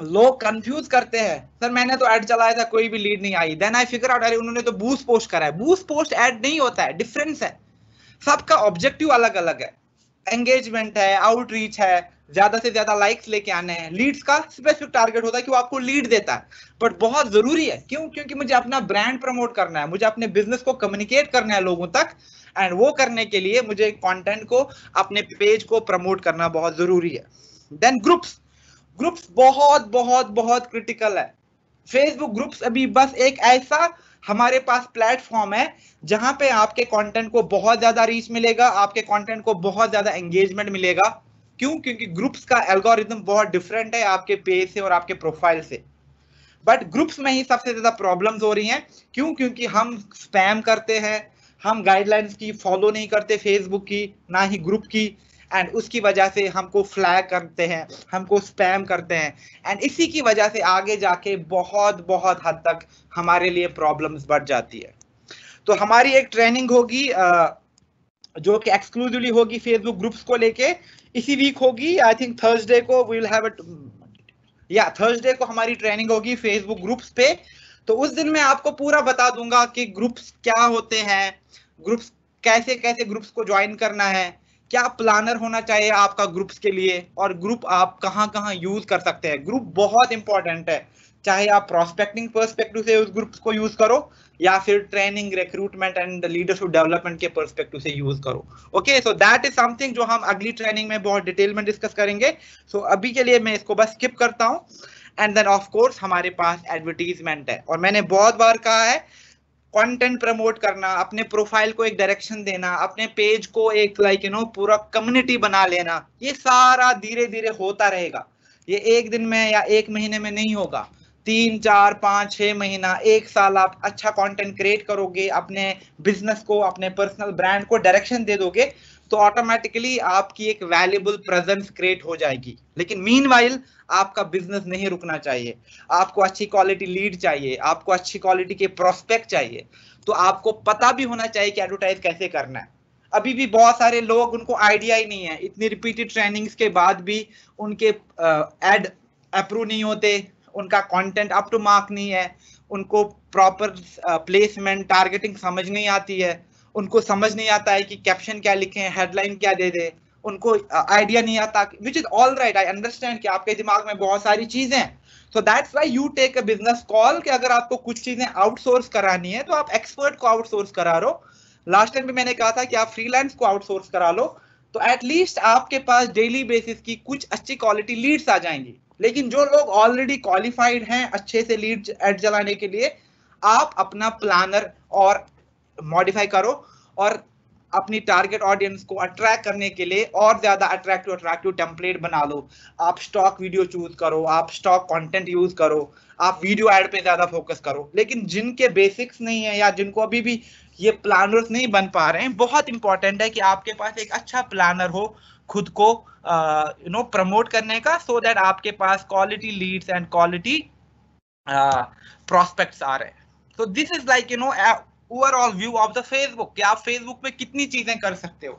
लोग कंफ्यूज करते हैं, सर मैंने तो ऐड चलाया था, कोई भी लीड नहीं आई. देन आई फिगर आउट, अरे उन्होंने तो बूस्ट पोस्ट करा है. बूस्ट पोस्ट ऐड नहीं होता है, डिफरेंस है. सबका ऑब्जेक्टिव अलग अलग है. एंगेजमेंट है, आउटरीच है, ज्यादा से ज्यादा लाइक्स लेके आने हैं, लीड्स का स्पेसिफिक टारगेट होता है कि वो आपको लीड देता है, बट बहुत जरूरी है। क्यों? क्योंकि मुझे अपना ब्रांड प्रमोट करना है, मुझे अपने बिजनेस को कम्युनिकेट करना है लोगों तक, एंड वो करने के लिए मुझे कंटेंट को, अपने पेज को प्रमोट करना बहुत जरूरी है। देन ग्रुप्स, ग्रुप्स बहुत बहुत बहुत क्रिटिकल है। फेसबुक ग्रुप्स अभी बस एक ऐसा हमारे पास प्लेटफॉर्म है जहां पे आपके कंटेंट को बहुत ज्यादा रीच मिलेगा, आपके कंटेंट को बहुत ज्यादा एंगेजमेंट मिलेगा। क्यों? क्योंकि ग्रुप्स का एल्गोरिथम बहुत डिफरेंट है आपके पेज से और आपके प्रोफाइल से। बट ग्रुप्स में ही सबसे ज्यादा प्रॉब्लम्स हो रही हैं। क्यों? क्योंकि हम स्पैम करते हैं, हम गाइडलाइंस की फॉलो नहीं करते फेसबुक की, ना ही ग्रुप की, एंड उसकी वजह से हमको फ्लैग करते हैं, हमको स्पैम करते हैं, एंड इसी की वजह से आगे जाके बहुत बहुत हद तक हमारे लिए प्रॉब्लम्स बढ़ जाती है। तो हमारी एक ट्रेनिंग होगी जो कि एक्सक्लूसिवली होगी फेसबुक ग्रुप्स को लेके, इसी वीक होगी, आई थिंक थर्सडे को वी विल हैव इट, या थर्सडे को हमारी ट्रेनिंग होगी फेसबुक ग्रुप्स पे। तो उस दिन मैं आपको पूरा बता दूंगा कि ग्रुप्स क्या होते हैं, ग्रुप्स कैसे कैसे ग्रुप्स को ज्वाइन करना है, क्या प्लानर होना चाहिए आपका ग्रुप्स के लिए, और ग्रुप आप कहाँ कहाँ यूज कर सकते हैं। ग्रुप बहुत इंपॉर्टेंट है, चाहे आप प्रोस्पेक्टिंग पर्सपेक्टिव से उस ग्रुप्स को यूज करो या फिर training, recruitment and leadership development के पर्सपेक्टिव से यूज करो। Okay, so that is something जो हम अगली ट्रेनिंग में बहुत डिटेल में डिस्कस करेंगे। सो अभी के लिए मैं इसको बस स्किप करता हूं। एंड देन ऑफ कोर्स हमारे पास एडवर्टीजमेंट है, और मैंने बहुत बार कहा है, कंटेंट प्रमोट करना, अपने प्रोफाइल को एक डायरेक्शन देना, अपने पेज को एक पूरा कम्युनिटी बना लेना, ये सारा धीरे धीरे होता रहेगा। ये एक दिन में या एक महीने में नहीं होगा। 3, 4, 5, 6 महीना, एक साल आप अच्छा कंटेंट क्रिएट करोगे, अपने बिजनेस को, अपने पर्सनल ब्रांड को डायरेक्शन दे दोगे, तो ऑटोमेटिकली आपकी एक वैल्यूएबल प्रेजेंस क्रिएट हो जाएगी। लेकिन मीनवाइल आपका बिजनेस नहीं रुकना चाहिए, आपको अच्छी क्वालिटी लीड चाहिए, आपको अच्छी क्वालिटी के प्रोस्पेक्ट चाहिए, तो आपको पता भी होना चाहिए कि एडवर्टाइज कैसे करना है। अभी भी बहुत सारे लोग, उनको आइडिया ही नहीं है, इतनी रिपीटेड ट्रेनिंग्स के बाद भी उनके एड अप्रूव नहीं होते, उनका कंटेंट अप टू मार्क नहीं है, उनको प्रॉपर प्लेसमेंट टारगेटिंग समझ नहीं आती है, उनको समझ नहीं आता है कि कैप्शन क्या लिखें, हेडलाइन क्या दे दे, उनको आइडिया नहीं आता, which is all right, I understand कि आपके दिमाग में बहुत सारी चीजें हैं। So that's why you take a business call कि अगर आपको कुछ चीजें आउटसोर्स करानी है तो आप एक्सपर्ट को आउटसोर्स करा लो। लास्ट टाइम भी मैंने कहा था कि आप फ्रीलांस को आउटसोर्स करा लो, तो एटलीस्ट आपके पास डेली बेसिस की कुछ अच्छी क्वालिटी लीड्स आ जाएंगी। लेकिन जो लोग ऑलरेडी क्वालिफाइड हैं अच्छे से लीड एड चलाने के लिए, आप अपना प्लानर और मॉडिफाई करो, और अपनी टारगेट ऑडियंस को अट्रैक्ट करने के लिए और ज्यादा अट्रैक्टिव टेम्पलेट बना लो। आप स्टॉक वीडियो चूज करो, आप स्टॉक कंटेंट यूज करो, आप वीडियो ऐड पे ज्यादा फोकस करो। लेकिन जिनके बेसिक्स नहीं है या जिनको अभी भी ये प्लानर्स नहीं बन पा रहे हैं, बहुत इंपॉर्टेंट है कि आपके पास एक अच्छा प्लानर हो खुद को प्रमोट करने का, सो दैट आपके पास quality leads and quality prospects आ रहे हैं। तो this is like overall view of the Facebook कि आप फेसबुक पे कितनी चीजें कर सकते हो।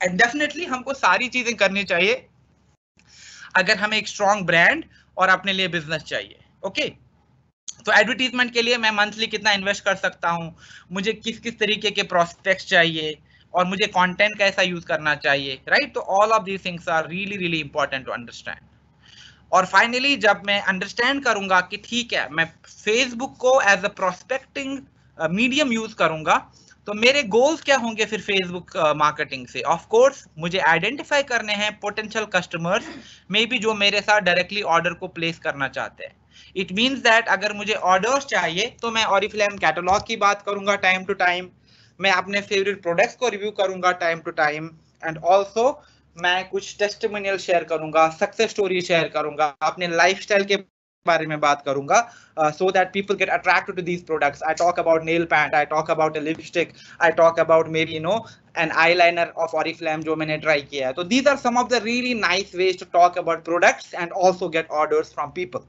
एंड डेफिनेटली हमको सारी चीजें करनी चाहिए अगर हमें एक स्ट्रॉन्ग ब्रांड और अपने लिए बिजनेस चाहिए। ओके, तो एडवर्टीजमेंट के लिए मैं मंथली कितना इन्वेस्ट कर सकता हूं, मुझे किस किस तरीके के प्रोस्पेक्ट्स चाहिए, और मुझे कंटेंट कैसा यूज करना चाहिए, राइट। तो all of these things are really really important to understand. और फाइनली जब मैं अंडरस्टैंड करूंगा कि ठीक है, मैं फेसबुक को as a prospecting medium use करूंगा, तो मेरे गोल्स क्या होंगे फिर फेसबुक मार्केटिंग से। ऑफ कोर्स मुझे आइडेंटिफाई करने हैं पोटेंशियल कस्टमर्स मे बी जो मेरे साथ डायरेक्टली ऑर्डर को प्लेस करना चाहते हैं। इट मीन्स दैट अगर मुझे ऑर्डर्स चाहिए तो मैं ऑरिफ्लेम कैटलॉग की बात करूंगा टाइम टू टाइम, मैं अपने फेवरेट प्रोडक्ट्स को रिव्यू करूंगा time to time, and also मैं कुछ टेस्टिमोनियल शेयर करूंगा, सक्सेस स्टोरी शेयर करूंगा, अपने लाइफस्टाइल के बारे में बात करूंगा, so that people get attracted to these products. I talk about nail paint, I talk about a lipstick, I talk about maybe an eyeliner of Oriflame जो मैंने try किया है। तो these are some of the really nice ways to talk about products and also get orders from people.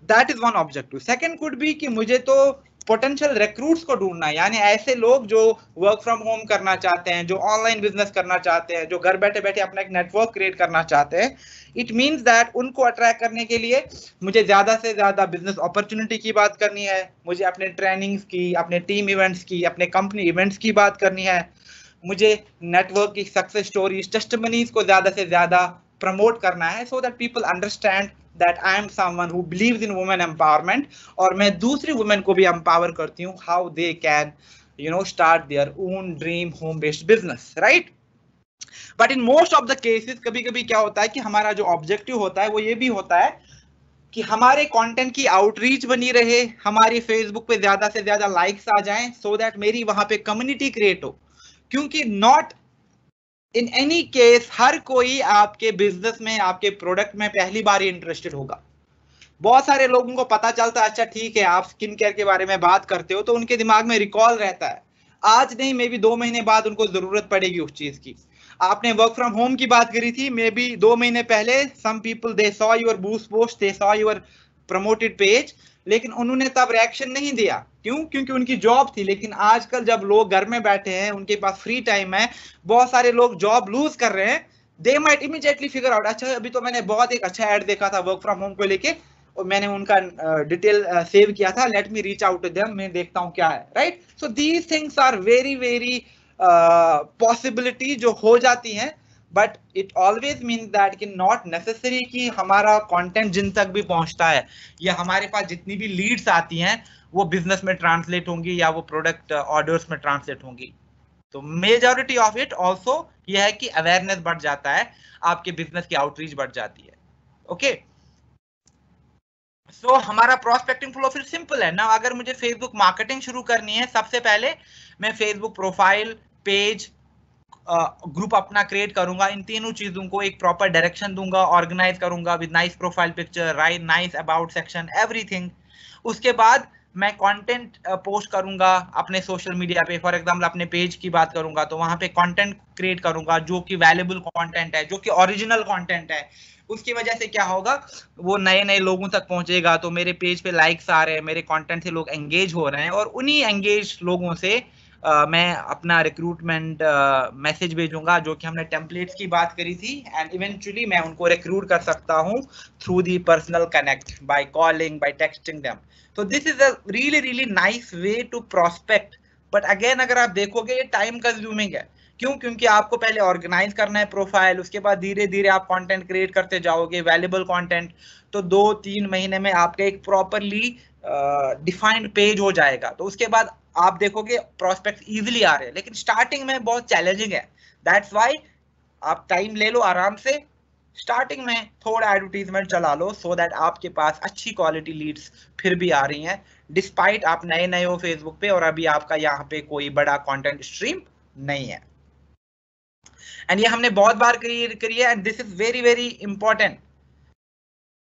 That is one objective. Second could be कि मुझे तो potential recruits को ढूंढना है, यानी ऐसे लोग जो वर्क फ्रॉम होम करना चाहते हैं, जो ऑनलाइन बिजनेस करना चाहते हैं, जो घर बैठे बैठे अपना एक नेटवर्क क्रिएट करना चाहते हैं। इट मींस दैट उनको अट्रैक्ट करने के लिए मुझे ज्यादा से ज्यादा बिजनेस अपॉर्चुनिटी की बात करनी है, मुझे अपने ट्रेनिंग्स की, अपने टीम इवेंट्स की, अपने कंपनी इवेंट्स की बात करनी है, मुझे नेटवर्क की सक्सेस स्टोरीज, टेस्टिमनीज को ज्यादा से ज्यादा प्रमोट करना है, सो that people understand that I am someone who believes in women empowerment, और मैं दूसरी वुमेन को भी एम्पावर करती हूँ how they can start their own dream home based business, right? But in most of the cases कभी कभी क्या होता है कि हमारा जो ऑब्जेक्टिव होता है वो ये भी होता है कि हमारे कंटेंट की आउटरीच बनी रहे, हमारी फेसबुक पे ज्यादा से ज्यादा लाइक्स आ जाएं, सो दैट मेरी वहां पे कम्युनिटी क्रिएट हो। क्योंकि नॉट इन एनी केस हर कोई आपके बिजनेस में, आपके प्रोडक्ट में पहली बार ही इंटरेस्टेड होगा। बहुत सारे लोगों को पता चलता है, अच्छा ठीक है आप स्किन केयर के बारे में बात करते हो, तो उनके दिमाग में रिकॉल रहता है, आज नहीं मे बी 2 महीने बाद उनको जरूरत पड़ेगी उस चीज की। आपने वर्क फ्रॉम होम की बात करी थी, मे बी 2 महीने पहले some people they saw your boost post, they saw your promoted page, लेकिन उन्होंने तब रिएक्शन नहीं दिया। क्यों? क्योंकि उनकी जॉब थी। लेकिन आजकल जब लोग घर में बैठे हैं, उनके पास फ्री टाइम है, बहुत सारे लोग जॉब लूज कर रहे हैं, they might immediately figure out, अच्छा अभी तो मैंने बहुत एक अच्छा एड देखा था वर्क फ्रॉम होम को लेके और मैंने उनका डिटेल सेव किया था, let me reach out to them, मैं देखता हूं क्या है, right? So these things are very very possibility जो हो जाती हैं, but it always mean that कि नॉट नेसेसरी कि हमारा कंटेंट जिन तक भी पहुंचता है या हमारे पास जितनी भी लीड्स आती हैं वो बिजनेस में ट्रांसलेट होंगी या वो प्रोडक्ट ऑर्डर्स में ट्रांसलेट होंगी। तो मेजॉरिटी ऑफ इट ऑल्सो यह है कि अवेयरनेस बढ़ जाता है, आपके बिजनेस की आउटरीच बढ़ जाती है। ओके, सो हमारा प्रोस्पेक्टिंग फ्लो फिर सिंपल है ना। अगर मुझे फेसबुक मार्केटिंग शुरू करनी है, सबसे पहले मैं फेसबुक प्रोफाइल, पेज, ग्रुप अपना क्रिएट करूंगा, इन तीनों चीजों को एक प्रॉपर डायरेक्शन दूंगा, ऑर्गेनाइज करूंगा with nice profile picture, right, nice about section, everything. उसके बाद मैं कंटेंट पोस्ट करूंगा अपने सोशल मीडिया पे। फॉर एग्जांपल अपने पेज की बात करूंगा तो वहां पे कंटेंट क्रिएट करूंगा जो कि वैल्यूएबल कंटेंट है, जो कि ओरिजिनल कंटेंट है। उसकी वजह से क्या होगा, वो नए नए लोगों तक पहुंचेगा, तो मेरे पेज पे लाइक्स आ रहे हैं, मेरे कंटेंट से लोग एंगेज हो रहे हैं, और उन्हीं एंगेज लोगों से मैं अपना रिक्रूटमेंट मैसेज भेजूंगा, जो कि हमने टेम्पलेट्स की बात करी थी, एंड इवेंचुअली मैं उनको रिक्रूट कर सकता हूं through the personal connect, by calling, by texting them. तो this is a really really nice way to prospect. But again अगर आप देखोगे ये टाइम कंज्यूमिंग है। क्यों? क्योंकि आपको पहले ऑर्गेनाइज करना है प्रोफाइल, उसके बाद धीरे धीरे आप कंटेंट क्रिएट करते जाओगे, वैल्यूएबल कंटेंट, तो 2-3 महीने में आपका एक प्रॉपरली डिफाइंड पेज हो जाएगा। तो उसके बाद आप देखोगे प्रोस्पेक्ट इजीली आ रहे हैं, लेकिन स्टार्टिंग में बहुत चैलेंजिंग है। दैट्स व्हाई आप टाइम ले लो आराम से, स्टार्टिंग में थोड़ा एडवर्टीजमेंट चला लो, सो दैट आपके पास अच्छी क्वालिटी लीड्स फिर भी आ रही हैं, डिस्पाइट आप नए नए हो फेसबुक पे और अभी आपका यहाँ पे कोई बड़ा कंटेंट स्ट्रीम नहीं है। एंड ये हमने बहुत बार करी है, and this is very very important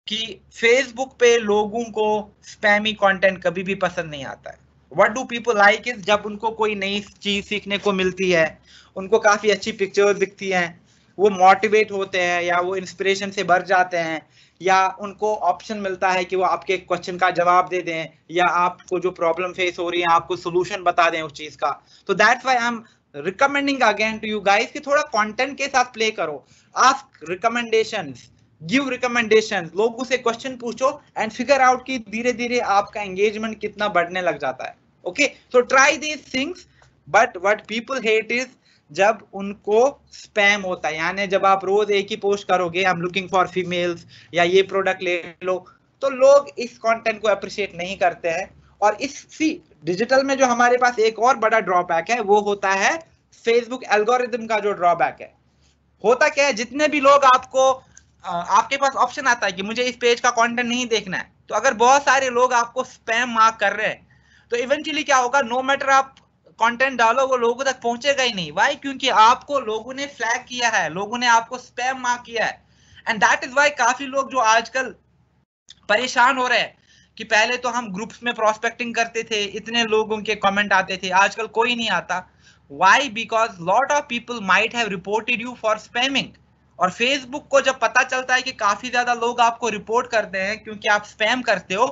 कि फेसबुक पे लोगों को स्पैमी कंटेंट कभी भी पसंद नहीं आता है। What do people like is जब उनको कोई नई चीज सीखने को मिलती है, उनको काफी अच्छी पिक्चर्स दिखती हैं, वो मोटिवेट होते हैं या वो इंस्पिरेशन से भर जाते हैं, या उनको ऑप्शन मिलता है कि वो आपके क्वेश्चन का जवाब दे दें, या आपको जो प्रॉब्लम फेस हो रही है आपको सोल्यूशन बता दें उस चीज का। तो that's why I am recommending again to you guys कि थोड़ा कंटेंट के साथ प्ले करो, आस्क रिकमेंडेशंस, गिव रिकमेंडेशन, लोगों से क्वेश्चन पूछो एंड फिगर आउट कि धीरे धीरे आपका एंगेजमेंट कितना बढ़ने लग जाता है। Okay, so try these things. But what people hate is जब उनको स्पैम होता है, यानी जब आप रोज एक ही पोस्ट करोगे, I am looking for females या ये प्रोडक्ट ले लो, तो लोग इस कंटेंट को अप्रिशिएट नहीं करते हैं। और इसी डिजिटल में जो हमारे पास एक और बड़ा ड्रॉबैक है वो होता है फेसबुक एल्गोरिथम का जो ड्रॉबैक है। होता क्या है, जितने भी लोग आपके पास ऑप्शन आता है कि मुझे इस पेज का कंटेंट नहीं देखना है, तो अगर बहुत सारे लोग आपको स्पैम मार्क कर रहे हैं तो इवेंचुअली क्या होगा, नो मैटर आप कंटेंट डालो वो लोगों तक पहुंचेगा ही नहीं। व्हाई? क्योंकि आपको लोगों ने फ्लैग किया है, लोगों ने आपको स्पैम मार्क किया है। एंड दैट इज व्हाई काफी लोग जो आजकल परेशान हो रहे हैं कि पहले तो हम ग्रुप्स में प्रोस्पेक्टिंग करते थे, इतने लोगों के कमेंट आते थे, आजकल कोई नहीं आता। Why? Because lot of people might have reported you for spamming. और फेसबुक को जब पता चलता है कि काफी ज्यादा लोग आपको रिपोर्ट करते हैं क्योंकि आप स्पैम करते हो,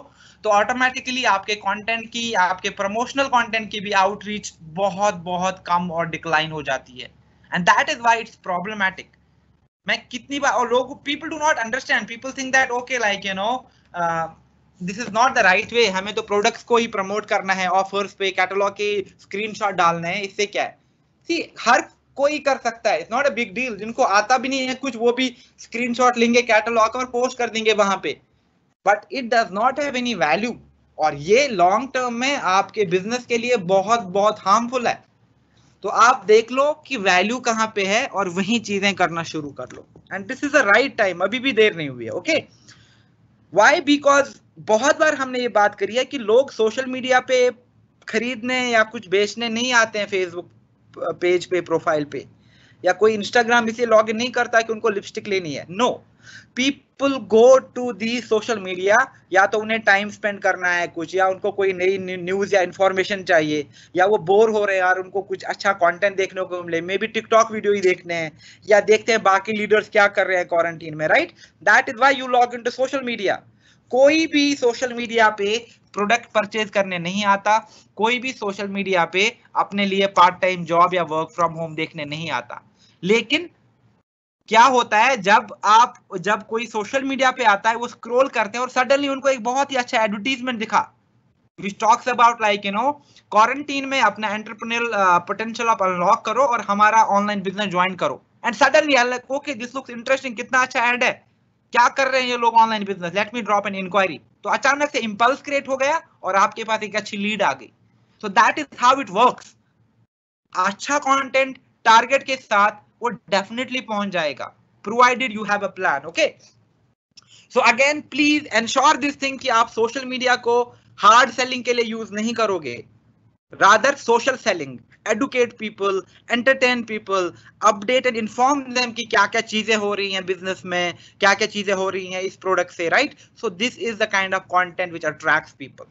तो ऑटोमेटिकली आपके कंटेंट की, आपके प्रमोशनल कंटेंट की भी आउटरीच बहुत बहुत कम और डिक्लाइन हो जाती है। And that is why it's problematic. मैं कितनी बार, और लोग, people do not understand, people think that okay like this is not the right वे, हमें तो प्रोडक्ट्स को ही प्रमोट करना है, ऑफर्स पे कैटलॉग के स्क्रीनशॉट डालने हैं, इससे क्या है? सी हर कोई कर सकता है, it's not a big deal. जिनको आता भी नहीं है कुछ वो भी स्क्रीनशॉट लेंगे कैटलॉग और पोस्ट कर देंगे वहां पे, but it does not have any value, और ये लॉन्ग टर्म में आपके बिजनेस के लिए बहुत बहुत हार्मफुल है। तो आप देख लो कि वैल्यू कहां पे है और वही चीजें करना शुरू कर लो, and this is the right time, अभी भी देर नहीं हुई है। Okay, why? बिकॉज बहुत बार हमने ये बात करी है कि लोग सोशल मीडिया पे खरीदने या कुछ बेचने नहीं आते हैं फेसबुक पेज पे, प्रोफाइल पे, या कोई इंस्टाग्राम इसलिए लॉग इन नहीं करता कि उनको लिपस्टिक लेनी है। No, people go to the social media, या तो उन्हें टाइम स्पेंड करना है कुछ, या उनको कोई नई न्यूज या इंफॉर्मेशन चाहिए, या वो बोर हो रहे हैं यार, उनको कुछ अच्छा कंटेंट देखने को मिले, मे बी टिकटॉक वीडियो ही देखने हैं, या देखते हैं बाकी लीडर्स क्या कर रहे हैं क्वारंटीन में, right? That is why you log in to social media. कोई भी सोशल मीडिया पे प्रोडक्ट परचेज करने नहीं आता, कोई भी सोशल मीडिया पे अपने लिए पार्ट टाइम जॉब या वर्क फ्रॉम होम देखने नहीं आता। लेकिन क्या होता है, जब कोई सोशल मीडिया पे आता है, वो स्क्रॉल करते हैं और सडनली उनको एक बहुत ही अच्छा एडवर्टीजमेंट दिखा, which talks about like quarantine में अपना एंटरप्रेन्योरल पोटेंशियल आप अनलॉक करो और हमारा ऑनलाइन बिजनेस ज्वाइन करो, and suddenly okay this looks interesting, कितना अच्छा ऐड है, क्या कर रहे हैं ये लोग online business, let me drop an inquiry. तो अचानक से इंपल्स क्रिएट हो गया और आपके पास एक अच्छी लीड आ गई। सो that is how it works. अच्छा कंटेंट टारगेट के साथ वो डेफिनेटली पहुंच जाएगा, provided you have a plan. Okay, so again please ensure this thing कि आप सोशल मीडिया को हार्ड सेलिंग के लिए यूज नहीं करोगे, rather social selling, educate people, entertain people, update and inform them कि क्या क्या चीजें हो रही हैं बिजनेस में, क्या क्या चीजें हो रही हैं इस प्रोडक्ट से, right? So this is the kind of content which attracts people,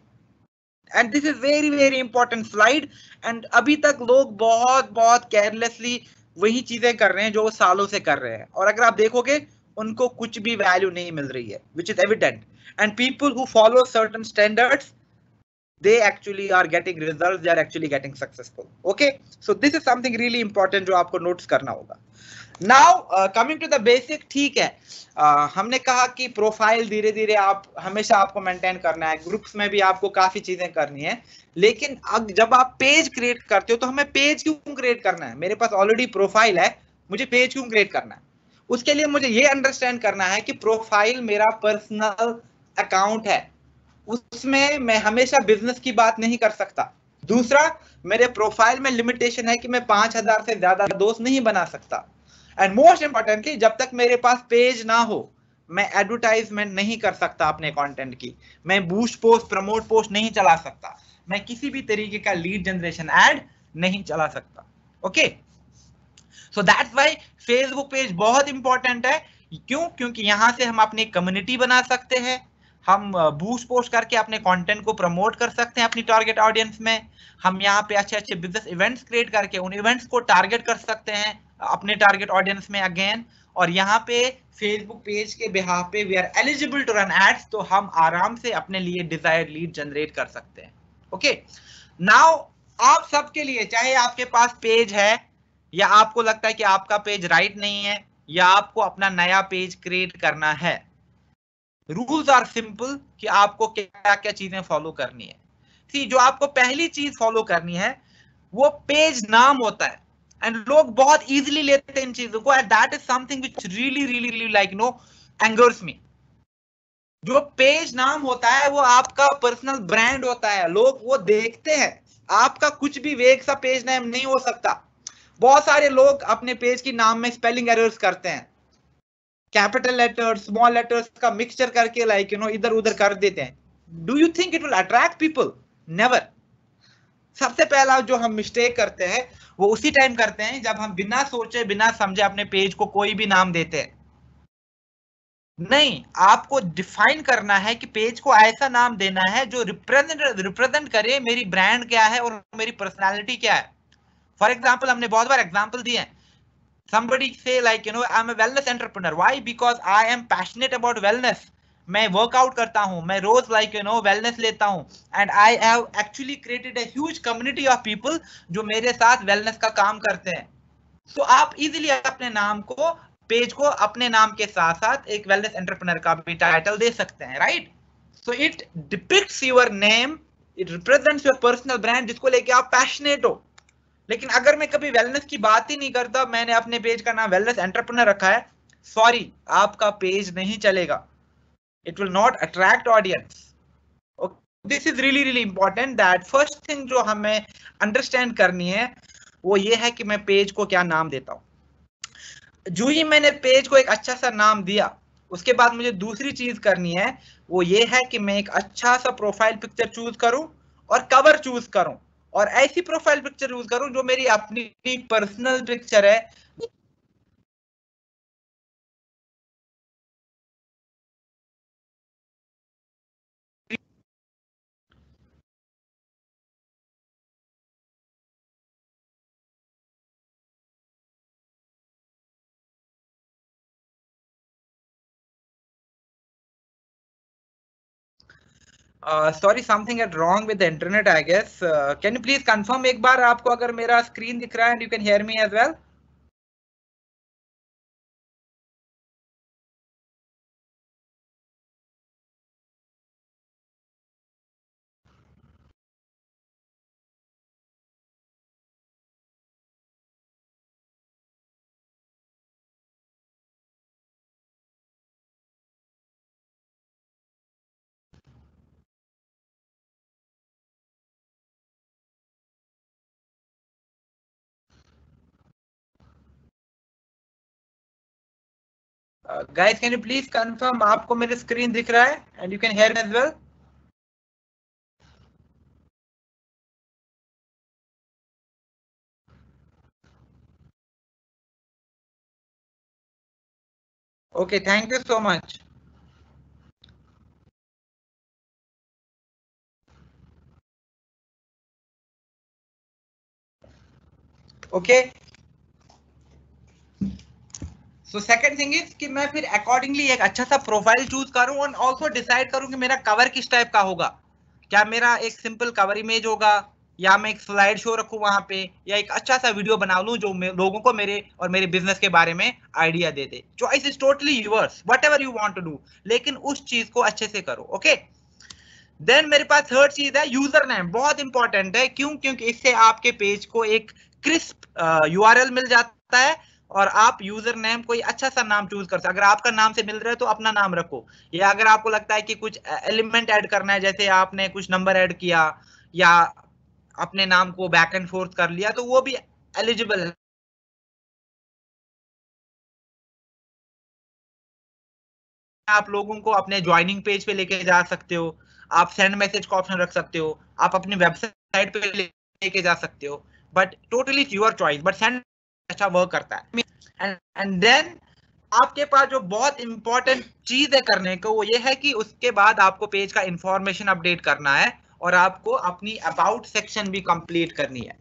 and this is very very important slide. And अभी तक लोग बहुत बहुत केयरलेसली वही चीजें कर रहे हैं जो वो सालों से कर रहे हैं, और अगर आप देखोगे उनको कुछ भी वैल्यू नहीं मिल रही है, which is evident. And people who follow certain standards, they actually are getting results, they are actually getting successful. Okay, so this is something really important जो आपको नोट्स करना होगा। Now coming to the basic, ठीक है, हमने कहा कि profile धीरे धीरे आप हमेशा आपको मेंटेन करना है, ग्रुप्स में भी आपको काफी चीजें करनी है, लेकिन अब जब आप पेज क्रिएट करते हो तो हमें पेज क्यों क्रिएट करना है? मेरे पास ऑलरेडी प्रोफाइल है, मुझे पेज क्यों क्रिएट करना है? उसके लिए मुझे ये अंडरस्टैंड करना है कि प्रोफाइल मेरा पर्सनल अकाउंट है, उसमें मैं हमेशा बिजनेस की बात नहीं कर सकता। दूसरा, मेरे प्रोफाइल में लिमिटेशन है कि मैं 5000 से ज्यादा दोस्त नहीं बना सकता। एंड मोस्ट इंपॉर्टेंटली, जब तक मेरे पास पेज ना हो मैं एडवर्टाइजमेंट नहीं कर सकता अपने कंटेंट की, मैं बूस्ट पोस्ट, प्रमोट पोस्ट नहीं चला सकता, मैं किसी भी तरीके का लीड जनरेशन एड नहीं चला सकता। Okay, so that's why Facebook page बहुत इंपॉर्टेंट है। क्यों? क्योंकि यहां से हम अपनी कम्युनिटी बना सकते हैं, हम बूस्ट पोस्ट करके अपने कंटेंट को प्रमोट कर सकते हैं अपनी टारगेट ऑडियंस में, हम यहाँ पे अच्छे अच्छे बिजनेस इवेंट्स क्रिएट करके उन इवेंट्स को टारगेट कर सकते हैं अपने टारगेट ऑडियंस में अगेन, और यहाँ पे फेसबुक पेज के बिहाफ पे we are eligible to run ads, तो हम आराम से अपने लिए डिजायर्ड लीड जनरेट कर सकते हैं। ओके, नाउ आप सबके लिए, चाहे आपके पास पेज है या आपको लगता है कि आपका पेज राइट नहीं है या आपको अपना नया पेज क्रिएट करना है, रूल्स आर सिंपल कि आपको क्या क्या चीजें फॉलो करनी है। सी, जो आपको पहली चीज फॉलो करनी है वो पेज नाम होता है, एंड लोग बहुत इजीली लेते हैं इन चीजों को, and that is something which really really really like angers me. जो पेज नाम होता है वो आपका पर्सनल ब्रांड होता है, लोग वो देखते हैं, आपका कुछ भी वेग सा पेज नेम नहीं हो सकता। बहुत सारे लोग अपने पेज की नाम में स्पेलिंग एरर्स करते हैं, कैपिटल लेटर्स, स्मॉल लेटर्स का मिक्सचर करके लाइक इधर उधर कर देते हैं। Do you think it will attract people? Never. सबसे पहला जो हम मिस्टेक करते हैं वो उसी टाइम करते हैं जब हम बिना सोचे बिना समझे अपने पेज को कोई भी नाम देते हैं। नहीं, आपको डिफाइन करना है कि पेज को ऐसा नाम देना है जो रिप्रेजेंट करे मेरी ब्रांड क्या है और मेरी पर्सनालिटी क्या है। फॉर एग्जाम्पल, हमने बहुत बार एग्जाम्पल दिए हैं, somebody say like I'm a wellness entrepreneur. Why? Because I am passionate about wellness. मैं वर्कआउट करता हूं, मैं रोज लाइक वेलनेस लेता हूं, and I have actually created a huge community of people जो मेरे साथ वेलनेस का काम करते हैं। तो आप इजीली अपने नाम को, पेज को अपने नाम के साथ साथ एक वेलनेस एंटरप्रेन्योर का भी टाइटल दे सकते हैं, right? So it depicts your name, it represents your personal brand जिसको लेके आप पैशनेट हो। लेकिन अगर मैं कभी वेलनेस की बात ही नहीं करता, मैंने अपने पेज का नाम वेलनेस एंटरप्रेन्योर रखा है, सॉरी, आपका पेज नहीं चलेगा, it will not attract audience. This is really really important that first thing जो हमें अंडरस्टैंड करनी है वो ये है कि मैं पेज को क्या नाम देता हूं। जो ही मैंने पेज को एक अच्छा सा नाम दिया, उसके बाद मुझे दूसरी चीज करनी है, वो ये है कि मैं एक अच्छा सा प्रोफाइल पिक्चर चूज करूं और कवर चूज करूं, और ऐसी प्रोफाइल पिक्चर यूज करूं जो मेरी अपनी पर्सनल पिक्चर है। Sorry, something at wrong with the internet I guess. Can you please confirm एक बार आपको अगर मेरा स्क्रीन दिख रहा है and you can hear me as well? Guys can you please confirm आपको मेरे स्क्रीन दिख रहा है and you can hear me as well? Okay, thank you so much. Okay, so second thing is कि मैं फिर अकॉर्डिंगली एक अच्छा सा प्रोफाइल चूज करूं और ऑल्सो डिसाइड करूं कि मेरा कवर किस टाइप का होगा। क्या मेरा एक सिंपल कवर इमेज होगा, या मैं एक स्लाइड शो रखूं वहां पे, या एक अच्छा सा वीडियो बना लूं जो लोगों को मेरे और मेरे बिजनेस के बारे में आइडिया दे दे। Choice is totally yours, whatever you want to do, लेकिन उस चीज को अच्छे से करो। ओके, देन मेरे पास थर्ड चीज है यूजर नेम, बहुत इंपॉर्टेंट है। क्यों? क्योंकि इससे आपके पेज को एक क्रिस्प यूआरएल मिल जाता है, और आप यूजर नेम कोई अच्छा सा नाम चूज कर सकते। अगर आपका नाम से मिल रहा है तो अपना नाम रखो, या अगर आपको लगता है कि कुछ एलिमेंट ऐड करना है, जैसे आपने कुछ नंबर ऐड किया या अपने नाम को बैक एंड फोर्थ कर लिया, तो वो भी एलिजिबल है। आप लोगों को अपने ज्वाइनिंग पेज पे लेके जा सकते हो, आप सेंड मैसेज का ऑप्शन रख सकते हो, आप अपनी वेबसाइट पे लेके जा सकते हो, but totally your choice, but send अच्छा वर्क करता है। एंड देन आपके पास जो बहुत इंपॉर्टेंट चीज है करने को, वो ये है कि उसके बाद आपको पेज का इंफॉर्मेशन अपडेट करना है, और आपको अपनी अबाउट सेक्शन भी कंप्लीट करनी है।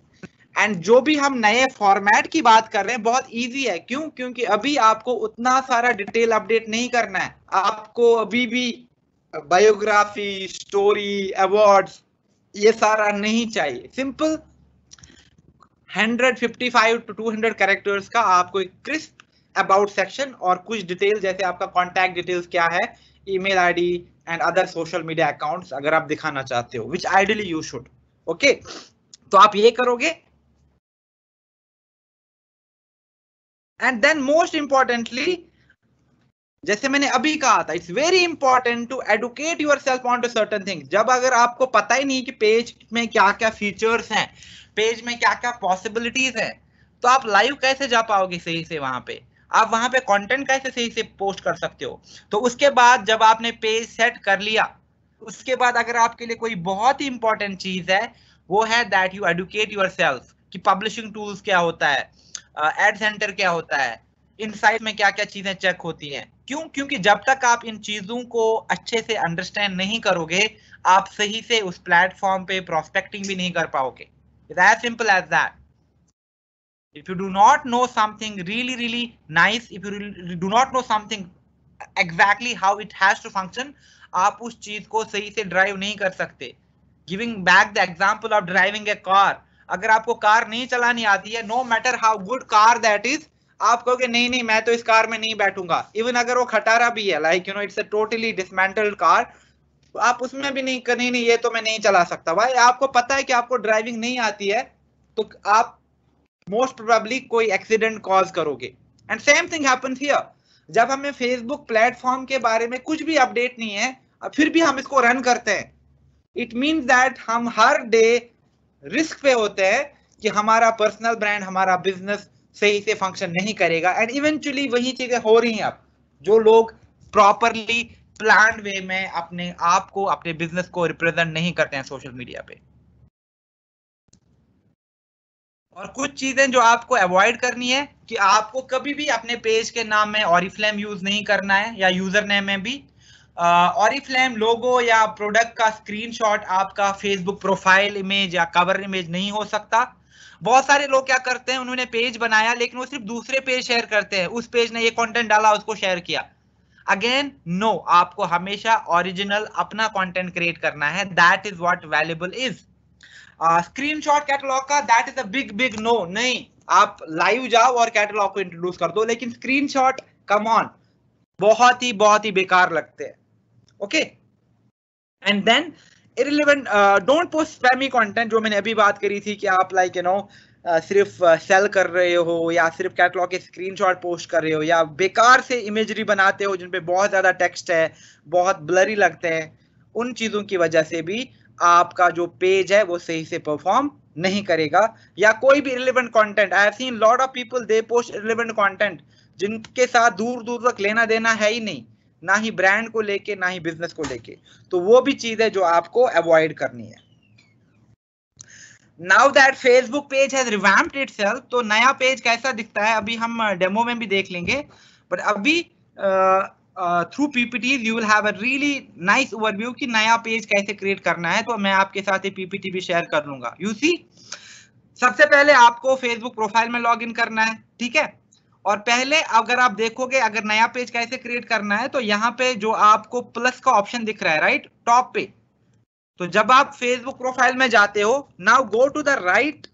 एंड जो भी हम नए फॉर्मेट की बात कर रहे हैं बहुत इजी है। क्यों? क्योंकि अभी आपको उतना सारा डिटेल अपडेट नहीं करना है, आपको अभी भी बायोग्राफी, स्टोरी, अवार्ड्स, ये सारा नहीं चाहिए। सिंपल 155 टू 200 कैरेक्टर्स का आपको एक क्रिस्प अबाउट सेक्शन और कुछ डिटेल, जैसे आपका कॉन्टैक्ट डिटेल्स क्या है, email ID and other social media accounts अगर आप दिखाना चाहते हो, विच आइडियली यू शुड। ओके, तो आप ये करोगे। एंड देन मोस्ट इंपॉर्टेंटली, जैसे मैंने अभी कहा था, it's very important to educate yourself on to certain thing. जब अगर आपको पता ही नहीं कि पेज में क्या क्या फीचर्स हैं, पेज में क्या क्या पॉसिबिलिटीज हैं, तो आप लाइव कैसे जा पाओगे सही से वहां पे? आप वहां पे कंटेंट कैसे सही से पोस्ट कर सकते हो? तो उसके बाद जब आपने पेज सेट कर लिया, उसके बाद अगर आपके लिए कोई बहुत ही इंपॉर्टेंट चीज है, वो है that you educate yourself कि पब्लिशिंग टूल्स क्या होता है, एड सेंटर क्या होता है, इनसाइट में क्या क्या चीजें चेक होती हैं। क्यों? क्योंकि जब तक आप इन चीजों को अच्छे से अंडरस्टैंड नहीं करोगे, आप सही से उस प्लेटफॉर्म पे प्रोस्पेक्टिंग भी नहीं कर पाओगे। It's as simple as that. if you do not know something really really nice, if you do not know something exactly how it has to function, आप उस चीज को सही से ड्राइव नहीं कर सकते। Giving back the example of driving a car, अगर आपको कार नहीं चलानी आती है, no matter how good car that is, आप कहोगे नहीं नहीं मैं तो इस कार में नहीं बैठूंगा, इवन अगर वो खटारा भी है, like it's a totally dismantled car, तो आप उसमें भी नहीं ये तो मैं नहीं चला सकता। भाई आपको पता है कि आपको ड्राइविंग नहीं आती है, तो आप मोस्ट प्रोबेबली कोई एक्सीडेंट कॉज करोगे। And same thing happens here, जब हमें फेसबुक प्लेटफॉर्म के बारे में कुछ भी अपडेट नहीं है फिर भी हम इसको रन करते हैं, इट मीन्स दैट हम हर डे रिस्क पे होते हैं कि हमारा पर्सनल ब्रांड, हमारा बिजनेस सही से फंक्शन नहीं करेगा। एंड इवेंचुअली वही चीजें हो रही हैं अब, जो लोग प्रॉपरली प्लान्ड वे में अपने आप को, अपने बिजनेस को रिप्रेजेंट नहीं करते हैं सोशल मीडिया पे। और कुछ चीजें जो आपको अवॉइड करनी है कि आपको कभी भी अपने पेज के नाम में ऑरिफ्लेम यूज नहीं करना है, या यूजर नेम में भी ऑरिफ्लेम लोगो या प्रोडक्ट का स्क्रीनशॉट आपका फेसबुक प्रोफाइल इमेज या कवर इमेज नहीं हो सकता। बहुत सारे लोग क्या करते हैं, उन्होंने पेज बनाया लेकिन वो सिर्फ दूसरे पेज शेयर करते हैं, उस पेज ने ये कंटेंट डाला उसको शेयर किया। अगेन नो, आपको हमेशा ओरिजिनल अपना कंटेंट क्रिएट करना है, that is what valuable is. Screenshot catalogue का that is a big big no. नहीं, आप लाइव जाओ और कैटलॉग को इंट्रोड्यूस कर दो, लेकिन स्क्रीनशॉट कम ऑन, बहुत ही बेकार लगते हैं। Okay, and then irrelevant, don't post spammy content, जो मैंने अभी बात करी थी कि आप लाइक सिर्फ सेल कर रहे हो या सिर्फ कैटलॉग के स्क्रीनशॉट पोस्ट कर रहे हो या बेकार से इमेजरी बनाते हो जिन पे बहुत ज्यादा टेक्स्ट है, बहुत ब्लरी लगते हैं, उन चीजों की वजह से भी आपका जो पेज है वो सही से परफॉर्म नहीं करेगा। या कोई भी irrelevant content, I have seen lot of people they post irrelevant content जिनके साथ दूर दूर तक लेना देना है ही नहीं, ना ही ब्रांड को लेके ना ही बिजनेस को लेके, तो वो भी चीज है जो आपको अवॉइड करनी है। Now that Facebook page has revamped itself, तो नया पेज कैसा दिखता है अभी हम डेमो में भी देख लेंगे, बट अभी through PPT you will have a really nice overview कि नया पेज कैसे क्रिएट करना है। तो मैं आपके साथ ये पीपीटी भी शेयर कर लूंगा। यू सी, सबसे पहले आपको फेसबुक प्रोफाइल में लॉग इन करना है, ठीक है। और पहले अगर आप देखोगे, अगर नया पेज कैसे क्रिएट करना है, तो यहाँ पे जो आपको प्लस का ऑप्शन दिख रहा है राइट टॉप पे, तो जब आप फेसबुक प्रोफाइल में जाते हो, now go to the right,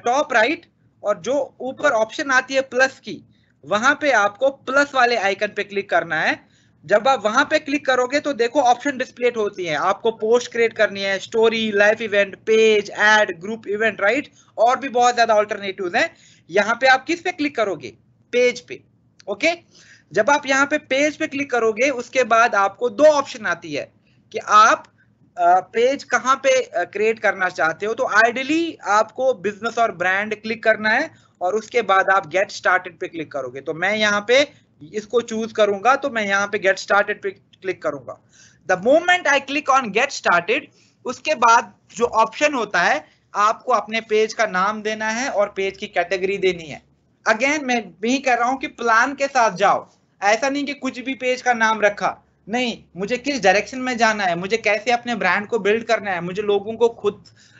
top right, और जो ऊपर ऑप्शन आती है प्लस की, वहां पे आपको प्लस वाले आइकन पे क्लिक करना है। जब आप वहां पे क्लिक करोगे तो देखो ऑप्शन डिस्प्लेट होती है, आपको पोस्ट क्रिएट करनी है, story, live event, page, ad, group event, right, और भी बहुत ज्यादा ऑल्टरनेटिव्स हैं। यहाँ पे आप किस पे क्लिक करोगे? पेज पे। ओके, जब आप यहाँ पे पेज पे क्लिक करोगे उसके बाद आपको दो ऑप्शन आती है कि आप पेज कहाँ पे क्रिएट करना चाहते हो। तो आइडियली आपको बिजनेस और ब्रांड क्लिक करना है और उसके बाद आप गेट स्टार्टेड पे क्लिक करोगे। तो मैं यहाँ पे इसको चूज करूंगा, तो मैं यहाँ पे गेट स्टार्टेड पे क्लिक करूंगा। The moment I click on get started, उसके बाद जो ऑप्शन होता है, आपको अपने पेज का नाम देना है और पेज की कैटेगरी देनी है। अगेन मैं यही कह रहा हूं कि प्लान के साथ जाओ, ऐसा नहीं कि कुछ भी पेज का नाम रखा। नहीं, मुझे किस डायरेक्शन में जाना है, मुझे कैसे अपने ब्रांड को बिल्ड करना है, मुझे लोगों को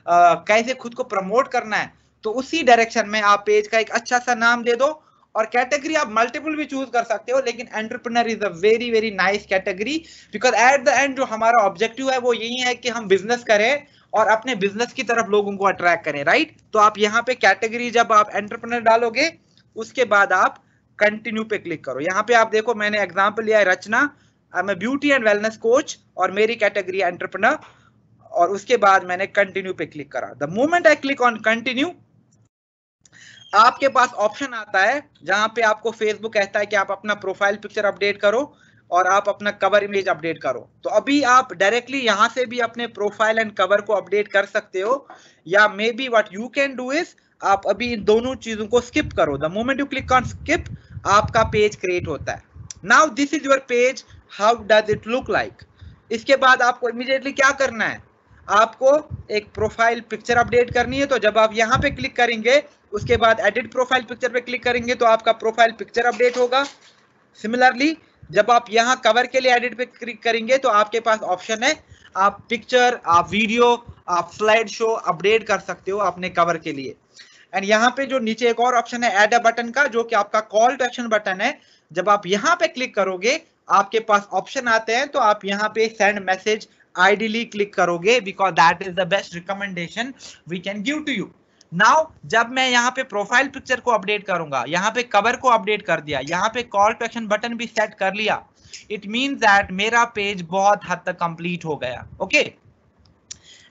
कैसे खुद को प्रमोट करना है, तो उसी डायरेक्शन में आप पेज का एक अच्छा सा नाम दे दो। और कैटेगरी आप मल्टीपल भी चूज कर सकते हो, लेकिन entrepreneur is a very very nice category, because at the end जो हमारा ऑब्जेक्टिव है वो यही है कि हम बिजनेस करें और अपने बिजनेस की तरफ लोगों को अट्रैक्ट करें, राइट। तो आप यहाँ पे कैटेगरी जब आप एंटरप्रेन्योर डालोगे उसके बाद आप कंटिन्यू पे क्लिक करो। यहाँ पे आप देखो मैंने एग्जांपल लिया है Rachna, I am a beauty and wellness coach, और मेरी कैटेगरी एंटरप्रेन्योर, और उसके बाद मैंने कंटिन्यू पे क्लिक करा। The moment I click on continue, आपके पास ऑप्शन आता है जहां पे आपको फेसबुक कहता है कि आप अपना प्रोफाइल पिक्चर अपडेट करो और आप अपना कवर इमेज अपडेट करो। तो अभी आप डायरेक्टली यहां से भी अपने प्रोफाइल एंड कवर को अपडेट कर सकते हो, या may be what you can do is आप अभी इन दोनों चीजों को स्किप करो। The moment you click on skip, आपका पेज क्रिएट होता है। Now this is your page, how does it look like. इसके बाद आपको इमीडिएटली क्या करना है, आपको एक प्रोफाइल पिक्चर अपडेट करनी है। तो जब आप यहाँ पे क्लिक करेंगे उसके बाद एडिट प्रोफाइल पिक्चर पे क्लिक करेंगे तो आपका प्रोफाइल पिक्चर अपडेट होगा। सिमिलरली जब आप यहाँ कवर के लिए एडिट पे क्लिक करेंगे तो आपके पास ऑप्शन है, आप पिक्चर, आप वीडियो, आप स्लाइड शो अपडेट कर सकते हो अपने कवर के लिए। एंड यहाँ पे जो नीचे एक और ऑप्शन है ऐड अ बटन का, जो कि आपका कॉल टू एक्शन बटन है। जब आप यहाँ पे क्लिक करोगे आपके पास ऑप्शन आते हैं, तो आप यहाँ पे सेंड मैसेज आइडियली क्लिक करोगे, because that is the best recommendation we can give to you. Now जब मैं यहाँ पे प्रोफाइल पिक्चर को अपडेट करूंगा, यहाँ पे कवर को अपडेट कर दिया, यहाँ पे कॉल टू एक्शन बटन भी सेट कर लिया, इट मीन्स दैट मेरा पेज बहुत हद तक कंप्लीट हो गया। Okay,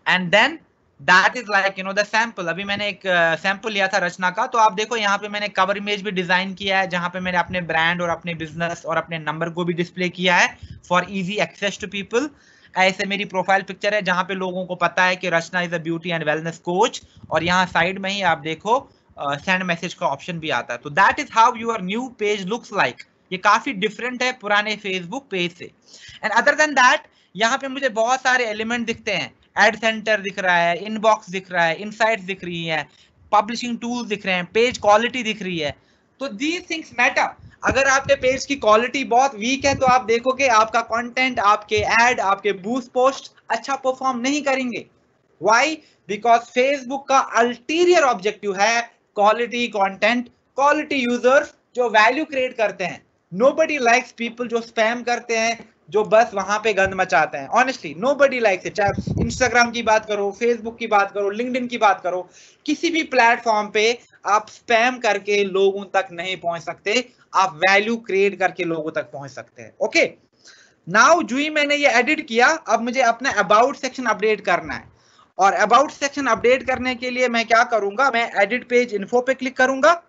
and then that is like the sample. अभी मैंने एक सैंपल लिया था रचना का, तो आप देखो यहाँ पे मैंने कवर इमेज भी डिजाइन किया है, जहां पे मैंने अपने ब्रांड और अपने बिजनेस और अपने नंबर को भी डिस्प्ले किया है for easy access to people. ऐसे मेरी प्रोफाइल पिक्चर है जहां पे लोगों को पता है कि Rachna is a beauty and wellness coach, और यहाँ साइड में ही आप देखो सेंड मैसेज का ऑप्शन भी आता है। तो that is how your new page looks like. ये काफी डिफरेंट है पुराने फेसबुक पेज से। एंड अदर देन दैट, यहाँ पे मुझे बहुत सारे एलिमेंट दिखते हैं। एड सेंटर दिख रहा है, इनबॉक्स दिख रहा है, इनसाइट्स दिख रही है, पब्लिशिंग टूल्स दिख रहे हैं, पेज क्वालिटी दिख रही है। तो दीज थिंग्स मैटर। अगर आपके पेज की क्वालिटी बहुत वीक है तो आप देखोगे आपका कंटेंट, आपके एड, आपके बूस्ट पोस्ट अच्छा परफॉर्म नहीं करेंगे। व्हाई? बिकॉज फेसबुक का अल्टीरियर ऑब्जेक्टिव है क्वालिटी कंटेंट, क्वालिटी यूजर्स जो वैल्यू क्रिएट करते हैं। नोबडी लाइक्स पीपल जो स्पैम करते हैं, जो बस वहां पे गंद मचाते हैं। Honestly nobody likes it. चाहे इंस्टाग्राम की बात करो, फेसबुक की बात करो, लिंक्डइन की बात करो, किसी भी प्लेटफॉर्म पे आप स्पैम करके लोगों तक नहीं पहुंच सकते, आप वैल्यू क्रिएट करके लोगों तक पहुंच सकते हैं। ओके, नाउ जो ही मैंने ये एडिट किया, अब मुझे अपना अबाउट सेक्शन अपडेट करना है। और अबाउट सेक्शन अपडेट करने के लिए मैं क्या करूंगा, मैं एडिट पेज इन्फो पे क्लिक करूंगा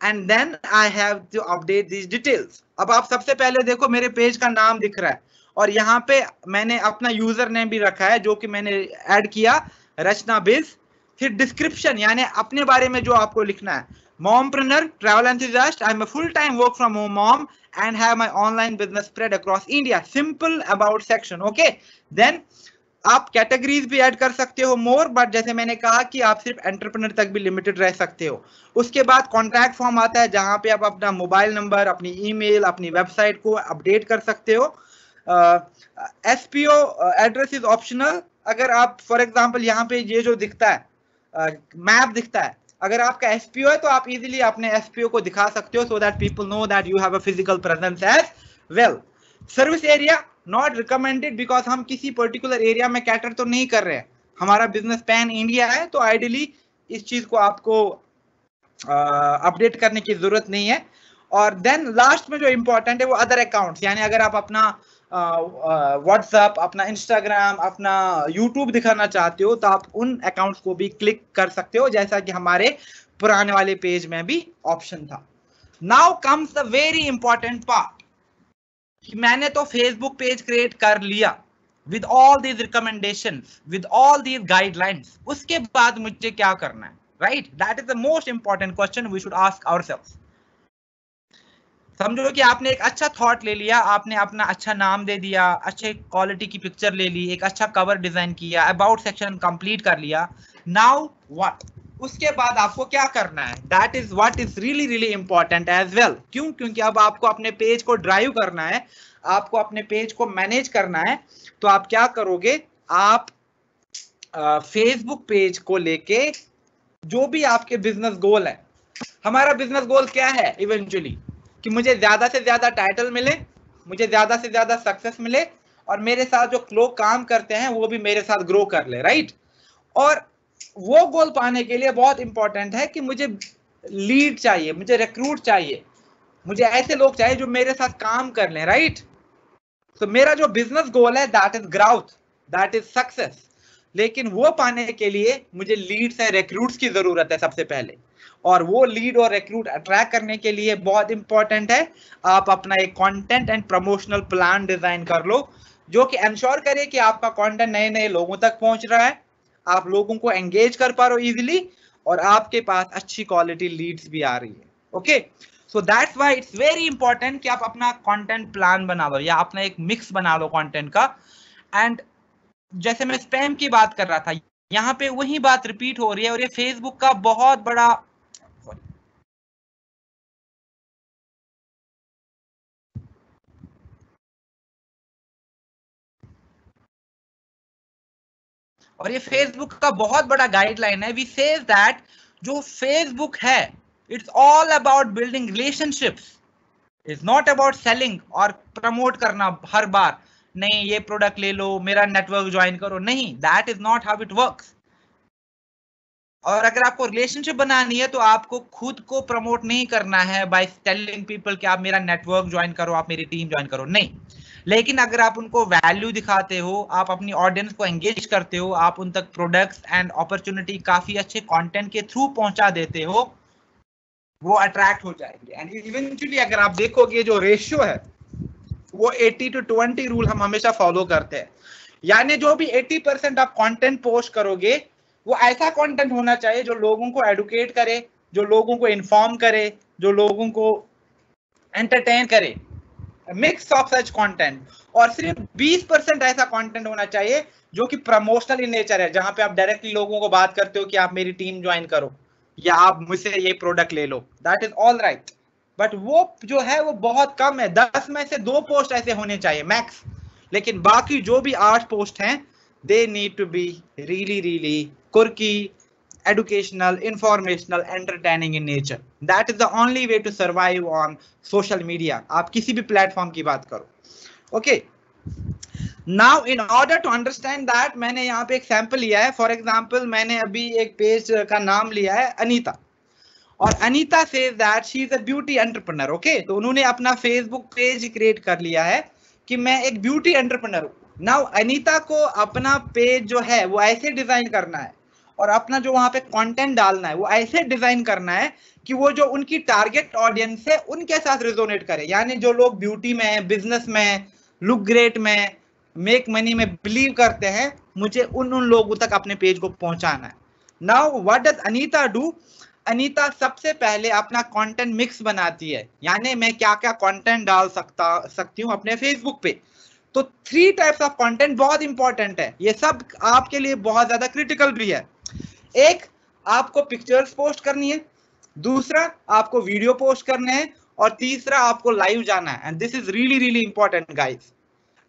and then I have to update this details. अब आप सबसे पहले देखो मेरे पेज का नाम दिख रहा है, और यहाँ पे मैंने अपना यूजर नेम भी रखा है जो कि मैंने ऐड किया, रचना बिज। फिर डिस्क्रिप्शन यानी अपने बारे में जो आपको लिखना है, mompreneur, travel enthusiast, I'm a full-time work from home mom and have my online business spread across India. Simple about section, okay? Then आप कैटेगरीज भी ऐड कर सकते हो मोर, बट जैसे मैंने कहा कि आप सिर्फ एंटरप्रेन्योर तक भी लिमिटेड रह सकते हो। उसके बाद कॉन्टैक्ट फॉर्म आता है जहां पे आप अपना मोबाइल नंबर, अपनी ईमेल, अपनी वेबसाइट को अपडेट कर सकते हो। SPO address is optional. अगर आप फॉर एग्जांपल यहाँ पे ये जो दिखता है मैप दिखता है, अगर आपका एसपीओ है तो आप इजीली अपने एसपीओ को दिखा सकते हो, so that people know that you have a physical presence as well. Service area not recommended, because हम किसी पर्टिकुलर एरिया में कैटर तो नहीं कर रहे हैं, हमारा बिजनेस पैन इंडिया है, तो आइडियली इस चीज को आपको अपडेट करने की जरूरत नहीं है। और देन लास्ट में जो इंपॉर्टेंट है वो अदर अकाउंट्स, यानी अगर आप अपना व्हाट्सएप, अपना इंस्टाग्राम, अपना यूट्यूब दिखाना चाहते हो तो आप उन अकाउंट्स को भी क्लिक कर सकते हो, जैसा कि हमारे पुराने वाले पेज में भी ऑप्शन था। Now comes the very important part, कि मैंने तो फेसबुक पेज क्रिएट कर लिया with all these recommendations, with all these guidelines, उसके बाद मुझे क्या करना है, right? That is the most important question we should ask ourselves. समझो कि आपने एक अच्छा थॉट ले लिया, आपने अपना अच्छा नाम दे दिया, अच्छे क्वालिटी की पिक्चर ले ली, एक अच्छा कवर डिजाइन किया, अबाउट सेक्शन कंप्लीट कर लिया। Now what? उसके बाद आपको क्या करना है? That is what is really really important as well. क्यों? क्योंकि अब आपको अपने पेज को ड्राइव करना है, आपको अपने पेज को मैनेज करना है। तो आप क्या करोगे, आप फेसबुक पेज को लेके जो भी आपके बिजनेस गोल है, हमारा बिजनेस गोल क्या है इवेंचुअली, कि मुझे ज्यादा से ज्यादा टाइटल मिले, मुझे ज्यादा से ज्यादा सक्सेस मिले, और मेरे साथ जो लोग काम करते हैं वो भी मेरे साथ ग्रो कर ले, राइट? और वो गोल पाने के लिए बहुत इंपॉर्टेंट है कि मुझे लीड चाहिए, मुझे रिक्रूट चाहिए, मुझे ऐसे लोग चाहिए जो मेरे साथ काम कर लें, राइट? तो मेरा जो बिजनेस गोल है that is growth, that is success. लेकिन वो पाने के लिए मुझे लीड्स एंड रिक्रूट्स की जरूरत है सबसे पहले, और वो लीड और रिक्रूट अट्रैक्ट करने के लिए बहुत इंपॉर्टेंट है आप अपना एक content and promotional plan design कर लो, जो कि इंश्योर करे कि आपका कंटेंट नए नए लोगों तक पहुंच रहा है, आप लोगों को एंगेज कर पा रहे हो इजीली, और आपके पास अच्छी क्वालिटी लीड्स भी आ रही है। Okay, so that's why it's very important कि आप अपना कंटेंट प्लान बना लो, या अपना एक मिक्स बना लो कंटेंट का। एंड जैसे मैं स्पैम की बात कर रहा था, यहाँ पे वही बात रिपीट हो रही है, और ये फेसबुक का बहुत बड़ा और ये फेसबुक का बहुत बड़ा गाइडलाइन है। वी सेज दैट जो फेसबुक है, it's all about building relationships, it's not about selling और प्रमोट करना हर बार, नहीं ये प्रोडक्ट ले लो, मेरा नेटवर्क ज्वाइन करो, नहीं, that is not how it works. और अगर आपको रिलेशनशिप बनानी है तो आपको खुद को प्रमोट नहीं करना है बाय टेलिंग पीपल कि आप मेरा नेटवर्क ज्वाइन करो, आप मेरी टीम ज्वाइन करो, नहीं। लेकिन अगर आप उनको वैल्यू दिखाते हो, आप अपनी ऑडियंस को एंगेज करते हो, आप उन तक प्रोडक्ट्स एंड अपॉर्चुनिटी काफी अच्छे कंटेंट के थ्रू पहुंचा देते हो, वो अट्रैक्ट हो जाएंगे। एंड इवेंचुअली अगर आप देखोगे जो रेशियो है वो 80-20 रूल हम हमेशा फॉलो करते हैं। यानी जो भी 80% आप कंटेंट पोस्ट करोगे वो ऐसा कंटेंट होना चाहिए जो लोगों को एडुकेट करे, जो लोगों को इन्फॉर्म करे, जो लोगों को एंटरटेन करे, मिक्स ऑफ सच कंटेंट। और सिर्फ 20% ऐसा कंटेंट होना चाहिए जो कि प्रमोशनल इन नेचर है, जहां पे आप डायरेक्टली लोगों को बात करते हो कि आप मेरी टीम ज्वाइन करो या आप मुझसे ये प्रोडक्ट ले लो, that is all right. But वो जो है वो बहुत कम है, 10 में से 2 पोस्ट ऐसे होने चाहिए मैक्स। लेकिन बाकी जो भी 8 पोस्ट हैं they need to be really really quirky, educational, informational, entertaining in nature. That is the only way to survive on social media. आप किसी भी प्लेटफॉर्म की बात करो। Okay. Now in order to understand that, मैंने यहाँ पे एक सैंपल लिया है। फॉर एग्जाम्पल मैंने अभी एक पेज का नाम लिया है अनीता, और Anita says that she is a beauty entrepreneur. Okay, तो उन्होंने अपना फेसबुक पेज क्रिएट कर लिया है कि मैं एक ब्यूटी एंटरप्रेन्योर हूँ। नाउ अनीता को अपना पेज जो है वो ऐसे डिजाइन करना है और अपना जो वहां पे कंटेंट डालना है वो ऐसे डिजाइन करना है कि वो जो उनकी टारगेट ऑडियंस है उनके साथ रिजोनेट करे। यानी जो लोग ब्यूटी में, बिजनेस में, लुक ग्रेट में, मेक मनी में बिलीव करते हैं, मुझे उन लोगों तक अपने पेज को पहुंचाना है। Now what does Anita do? Anita सबसे पहले अपना कंटेंट मिक्स बनाती है, यानी मैं क्या क्या कंटेंट डाल सकती हूँ अपने फेसबुक पे। तो 3 टाइप्स ऑफ कंटेंट बहुत इंपॉर्टेंट है, ये सब आपके लिए बहुत ज्यादा क्रिटिकल भी है। एक, आपको पिक्चर्स पोस्ट करनी है, दूसरा आपको वीडियो पोस्ट करने हैं, और तीसरा आपको लाइव जाना है। And this is really really important guys.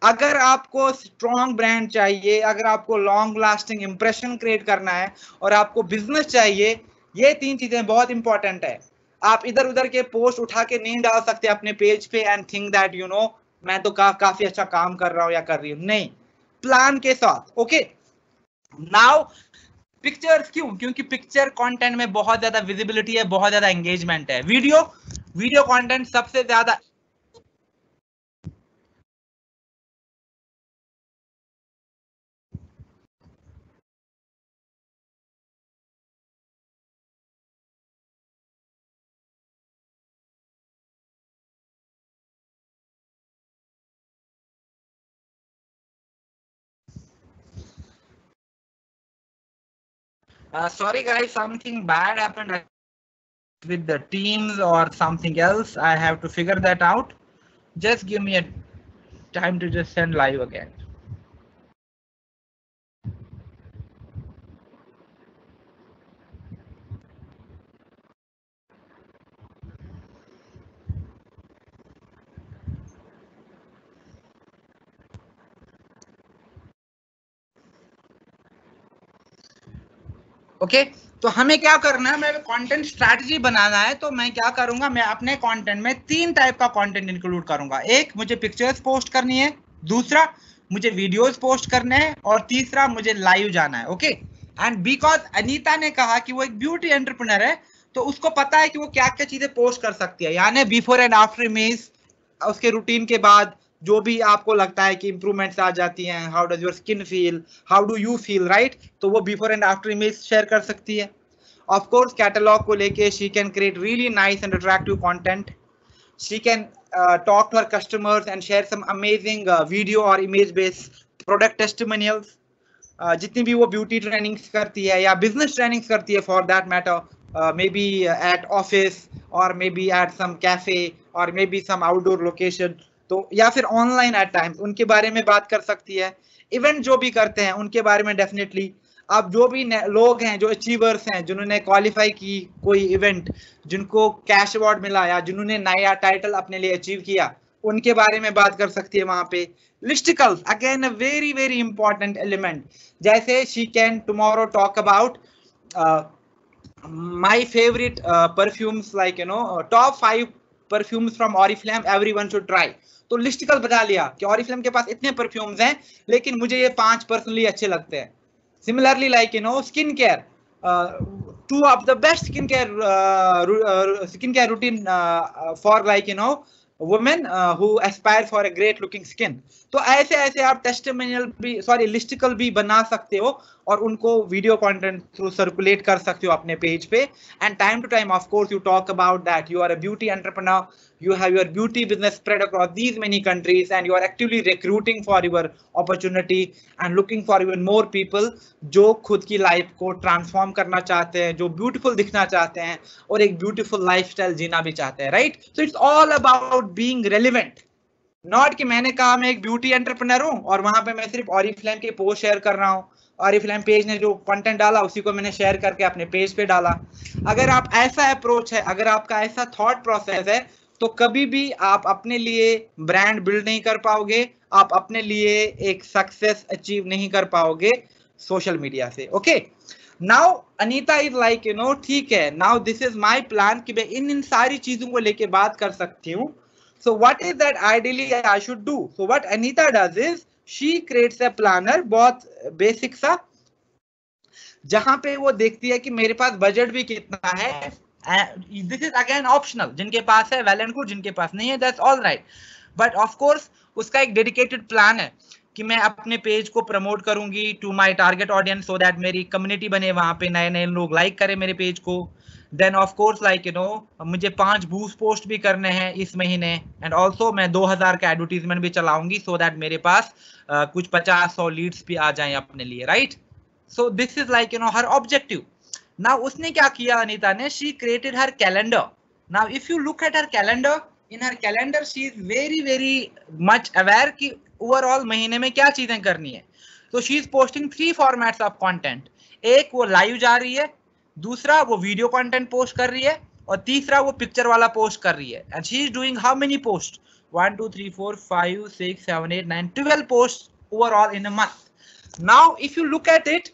अगर आपको स्ट्रॉन्ग ब्रांड चाहिए, अगर आपको लॉन्ग लास्टिंग इंप्रेशन क्रिएट करना है, और आपको बिजनेस चाहिए, ये 3 चीजें बहुत इंपॉर्टेंट है। आप इधर उधर के पोस्ट उठा के नहीं डाल सकते अपने पेज पे and think that you no मैं तो काफी अच्छा काम कर रहा हूं या कर रही हूं। नहीं, प्लान के साथ। ओके, नाउ पिक्चर्स क्यों? क्योंकि पिक्चर कंटेंट में बहुत ज्यादा विजिबिलिटी है, बहुत ज्यादा एंगेजमेंट है। वीडियो कंटेंट सबसे ज्यादा sorry guys, something bad happened with the teams or something else. I have to figure that out. Just give me a time to just send live again. Okay, तो हमें क्या करना है, मैं content strategy बनाना है। तो मैं क्या करूंगा, मैं अपने कंटेंट में 3 टाइप का कंटेंट इंक्लूड करूंगा। एक, मुझे पिक्चर्स पोस्ट करनी है, दूसरा मुझे वीडियोस पोस्ट करने हैं, और तीसरा मुझे लाइव जाना है। ओके, एंड बिकॉज अनीता ने कहा कि वो एक ब्यूटी एंटरप्रेन्योर है, तो उसको पता है कि वो क्या क्या चीजें पोस्ट कर सकती है। यानी बिफोर एंड आफ्टर इमेज, उसके रूटीन के बाद जो भी आपको लगता है कि इंप्रूवमेंट्स आ जाती हैं, how does your skin feel, how do you feel, right, तो वो before and after image share कर सकती है। ऑफ कोर्स कैटलॉग को लेके she can create really nice and attractive content. She can talk to her customers and share some amazing video और image based product testimonials. जितनी भी वो beauty trainings करती है या बिजनेस ट्रेनिंग्स करती है for that matter, may be at office और may be at some cafe और may be some outdoor location, तो या फिर ऑनलाइन एट टाइम्स, उनके बारे में बात कर सकती है। इवेंट जो भी करते हैं उनके बारे में डेफिनेटली। अब जो भी लोग हैं जो अचीवर्स हैं, जिन्होंने क्वालिफाई की कोई इवेंट, जिनको कैश अवार्ड मिला या जिन्होंने नया टाइटल अपने लिए अचीव किया, उनके बारे में बात कर सकती है वहां पे। Listicles again a very very important element. जैसे she can tomorrow talk about my favorite perfumes, like you know top 5 perfumes from Oriflame everyone should try। तो लिस्टिकल बता लिया कि Oriflame के पास इतने परफ्यूम्स हैं, लेकिन मुझे ये 5 पर्सनली अच्छे लगते हैं। Similarly like you no skin care, 2 of the best skin care routine for like you know women who aspire for a great looking skin. तो ऐसे ऐसे आप टेस्टिमोनियल भी लिस्टिकल भी बना सकते हो और उनको वीडियो कंटेंट थ्रू सर्कुलेट कर सकते हो अपने पेज पे. And time to time of course you talk about that you are a beauty entrepreneur, you have your beauty business spread across these many countries and you are actively recruiting for your opportunity and looking for even more people जो खुद की life को transform करना चाहते हैं, जो beautiful दिखना चाहते हैं और एक ब्यूटीफुल लाइफस्टाइल जीना भी चाहते हैं, right? So it's all about being relevant. Not कि मैंने कहा मैं एक ब्यूटी एंटरप्रेन्योर हूं और वहां पे मैं सिर्फ ऑरिफ्लेम के पोस्ट शेयर कर रहा हूं, ऑरिफ्लेम पेज ने जो कंटेंट डाला उसी को मैंने शेयर करके अपने पेज पे डाला. अगर आप ऐसा अप्रोच है, अगर आपका ऐसा थॉट प्रोसेस है, तो कभी भी आप अपने लिए ब्रांड बिल्ड नहीं कर पाओगे, आप अपने लिए एक सक्सेस अचीव नहीं कर पाओगे सोशल मीडिया से. Okay, now Anita is like you no ठीक है, now this is my plan कि मैं इन सारी चीजों को लेके बात कर सकती हूँ. So what is that ideally I should do? So what Anita does is she creates a planner, बहुत बेसिक सा, जहां पे वो देखती है कि मेरे पास बजट भी कितना है. दिस इज अगेन ऑप्शनल, जिनके पास है वेल एंड गुड, जिनके पास नहीं है that's all right. But of course उसका एक डेडिकेटेड प्लान है कि मैं अपने पेज को प्रमोट करूंगी to my target audience so that मेरी कम्युनिटी बने, वहां पे नए नए लोग लाइक करें मेरे पेज को. Then of course like you know मुझे 5 बूस्ट पोस्ट भी करने हैं इस महीने एंड ऑल्सो मैं 2000 का एडवर्टीजमेंट भी चलाऊंगी सो दैट मेरे पास कुछ 50-100 लीड्स भी आ जाएं अपने लिए, right? So this is like you no her objective. Now उसने क्या किया अनीता ने, she created her calendar. Now if you look at her calendar, in her calendar she is very very much aware कि overall महीने में क्या चीजें करनी है. तो she is posting 3 formats of content. एक वो लाइव जा रही है, दूसरा वो वीडियो कंटेंट पोस्ट कर रही है और तीसरा वो पिक्चर वाला पोस्ट कर रही है. And she is doing how many post? 1 2 3 4 5 6 7 8 9 12 post overall in a month. Now if you look at it,